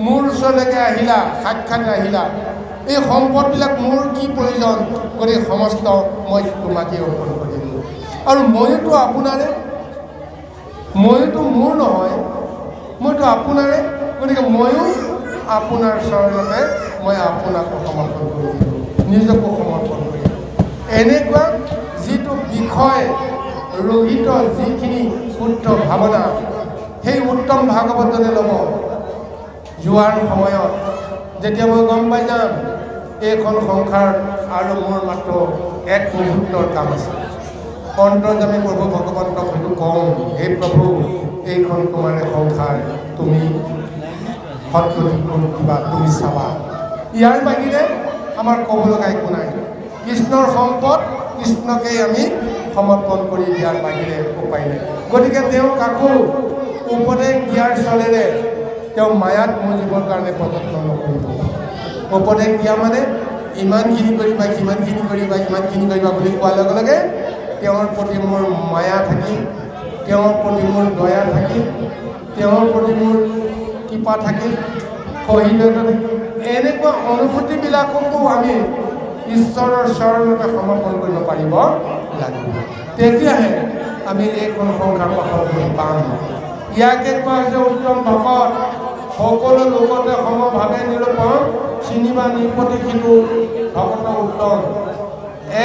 মোৰ ওচৰলৈকে আহিলা, সাক্ষাৎ আহিলা, এই সম্পদবিলাক মোৰ কি প্ৰয়োজন, গতিকে সমস্ত মই তোমাকেই অৰ্পণ কৰিলোঁ। আৰু ময়োতো আপোনাৰে, ময়োতো মোৰ নহয়, মইতো আপোনাৰে, গতিকে ময়ো আপোনাৰ চৰণতে মই আপোনাকো সমৰ্পণ কৰি দিলোঁ, নিজকো সমৰ্পণ কৰি দিলোঁ। এনেকুৱা যিটো বিষয় ৰহিত যিখিনি শুদ্ধ ভাৱনা, সেই উত্তম ভাগৱতনে ল'ব যোৱাৰ সময়ত যেতিয়া মই গম পাই যাম এইখন সংসাৰ আৰু মোৰ মাত্ৰ এক মুহূৰ্তৰ কাম আছে, অন্তৰ্যামী প্ৰভু ভগৱন্তক সেইটো কওঁ, হে প্ৰভু, এইখন তোমাৰে সংসাৰ, তুমি সৎগতি কিবা তুমি চাবা। ইয়াৰ বাহিৰে আমাৰ ক'ব লগা একো নাই। কৃষ্ণৰ সম্পদ কৃষ্ণকেই আমি সমৰ্পণ কৰি দিয়াৰ বাহিৰে উপায় নাই। গতিকে তেওঁ কাকো উপদেশ দিয়াৰ চলেৰে তেওঁ মায়াত মজিবৰ কাৰণে প্ৰযত্ন নকৰিব। উপদেশ দিয়া মানে ইমানখিনি কৰিবা, সিমানখিনি কৰিবা, ইমানখিনি কৰিবা বুলি কোৱাৰ লগে লগে তেওঁৰ প্ৰতি মোৰ মায়া থাকি, তেওঁৰ প্ৰতি মোৰ দয়া থাকি, তেওঁৰ প্ৰতি মোৰ কৃপা থাকি, সহিষ্ণুতা থাকি, এনেকুৱা অনুভূতিবিলাককো আমি ঈশ্বৰৰ চৰণতে সমৰ্পণ কৰিব পাৰিব লাগিব। তেতিয়াহে আমি এইখন সংসাৰ পাশত পাম। ইয়াকে কোৱা হৈছে উত্তম ভকত, সকলো লোকতে সমভাৱে নিৰূপণ, চিনিবা নিপতি সিটো ভকত উত্তম।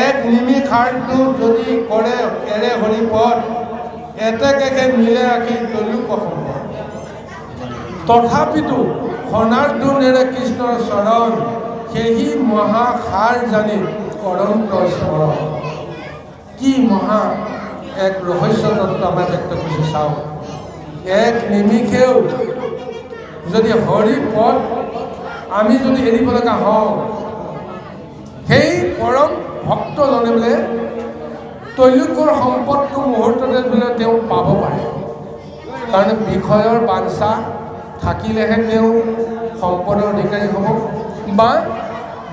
এক নিমিষাৰ্থ যদি কৰে এৰে হৰি পথ, এতেকে মিলে ৰাখি তলিও সম্পদ। তথাপিতো সনাৰ্দু নেৰে কৃষ্ণৰ চৰণ, সেই মহাসাৰ জানি অনন্ত স্মৰণ। কি মহা এক ৰহস্য তত্ত্ব আমাৰ ব্যক্ত কৰিছে চাওক। এক নিমিষেও যদি হৰি পথ আমি যদি এৰিব লগা হওঁ, সেই পৰম ভক্তজনে বোলে তৈলোকৰ সম্পদটো মুহূৰ্ততে বোলে তেওঁ পাব পাৰে। কাৰণ বিষয়ৰ বাঞ্ছা থাকিলেহে তেওঁ সম্পদৰ অধিকাৰী হ'ব, বা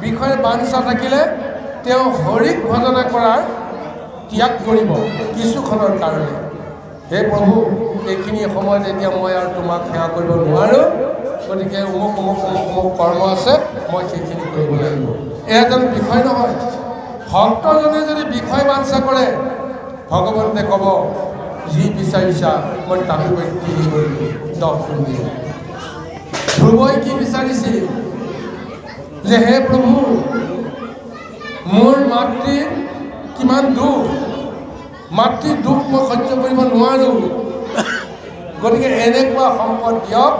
বিষয়ৰ বাঞ্ছা থাকিলে তেওঁ হৰিক ভজনা কৰাৰ ত্যাগ কৰিব কিছুক্ষণৰ কাৰণে। হে প্ৰভু, এইখিনি সময়ত এতিয়া মই আৰু তোমাক সেৱা কৰিব নোৱাৰোঁ, গতিকে অমুক অমুক অমুক অমুক কৰ্ম আছে, মই সেইখিনি কৰিব লাগিব। এয়া যেন বিষয় নহয়। ভক্তজনে যদি বিষয় বাঞ্ছা কৰে, ভগৱন্তে ক'ব যি বিচাৰিছা মই তাতোকৈ 3 কৰিলোঁ, 10 গুণ দিলোঁ। ধ্ৰুৱই কি বিচাৰিছিল যে হে প্ৰভু, মোৰ মাতৃৰ কিমান দুখ, মাতৃৰ দুখ মই সহ্য কৰিব নোৱাৰোঁ, গতিকে এনেকুৱা সম্পদ দিয়ক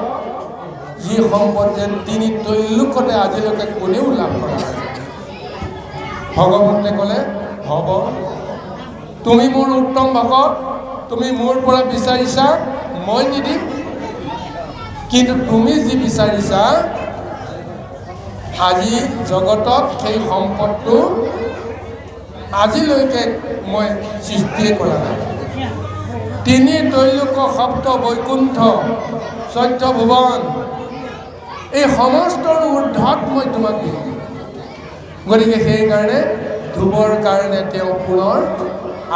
যি সম্পদ যেন 3 তৈলোকতে আজিলৈকে কোনেও লাভ কৰা নাই। ভগৱন্তে ক'লে হ'ব, তুমি মোৰ উত্তম ভকত, তুমি মোৰ পৰা বিচাৰিছা, মই নিদিম, কিন্তু তুমি যি বিচাৰিছা আজি জগতত সেই সম্পদটো আজিলৈকে মই সৃষ্টিয়ে কৰা নাই। 3 তৈলোক সপ্ত বৈকুণ্ঠ 14 ভুৱন, এই সমস্তৰ ঊৰ্ধত মই তোমাক দিম। গতিকে সেইকাৰণে ধ্ৰুৱৰ কাৰণে তেওঁ পুনৰ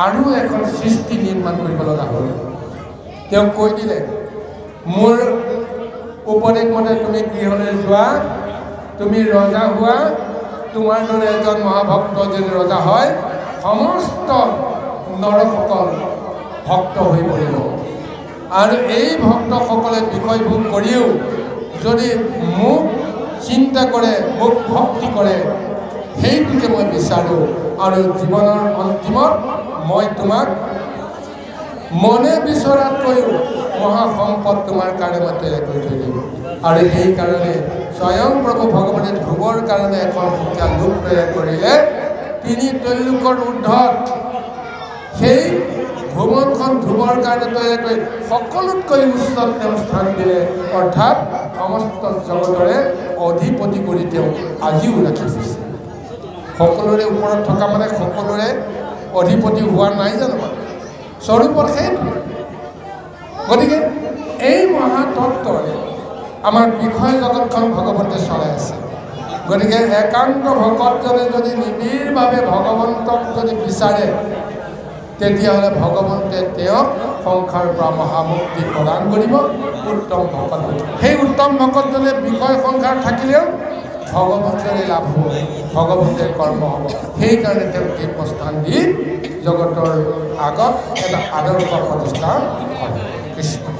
আৰু এখন সৃষ্টি নিৰ্মাণ কৰিব লগা হ'ল। তেওঁ কৈ দিলে মোৰ উপদেশ মতে তুমি গৃহলৈ যোৱা, তুমি ৰজা হোৱা, তোমাৰ দৰে এজন মহাভক্ত যদি ৰজা হয়, সমস্ত নৰসকল ভক্ত হৈ পৰিব। আৰু এই ভক্তসকলে বিষয় ভোগ কৰিও যদি মোক চিন্তা কৰে, মোক ভক্তি কৰে, সেইটোকে মই বিচাৰোঁ। আৰু জীৱনৰ অন্তিমত মই তোমাক মনে বিচৰাতকৈও মহাসম্পদ তোমাৰ কাৰণে মই তৈয়াৰ কৰি থৈ দিম। আৰু সেইকাৰণে স্বয়ং প্ৰভু ভগৱানে ধ্ৰুৱৰ কাৰণে এখন সুকীয়া লোক তৈয়াৰ কৰিলে। 3 তৈলোকৰ ঊৰ্ধত সেই ভ্ৰমণখন ধ্ৰুৱৰ কাৰণে তৈয়াৰ কৰি সকলোতকৈ উচ্চত তেওঁ স্থান দিলে, অৰ্থাৎ সমস্ত জগতৰে অধিপতি কৰি তেওঁ আজিও ৰাখি দিছে। সকলোৰে ওপৰত থকা মানে সকলোৰে অধিপতি হোৱা নাই জানো বাৰু স্বৰূপত সেইটো গতিকে এই মহাতত্ত্বই আমাৰ বিষয় জগতখন ভগৱন্তে চলাই আছে গতিকে একান্ত ভকতজনে যদি নিবিড়ভাৱে ভগৱন্তক যদি বিচাৰে তেতিয়াহ'লে ভগৱন্তে তেওঁক সংসাৰৰ পৰা মহামুক্তি প্ৰদান কৰিব উত্তম ভকত সেই উত্তম ভকতজনে বিষয় সংসাৰ থাকিলেও ভগৱন্তেৰে লাভ হ'ব ভগৱন্তেৰ কৰ্ম হ'ব সেইকাৰণে তেওঁ এই প্ৰস্থান দি জগতৰ আগত এটা আদৰ্শ প্ৰতিষ্ঠা কৰে কৃষ্ণ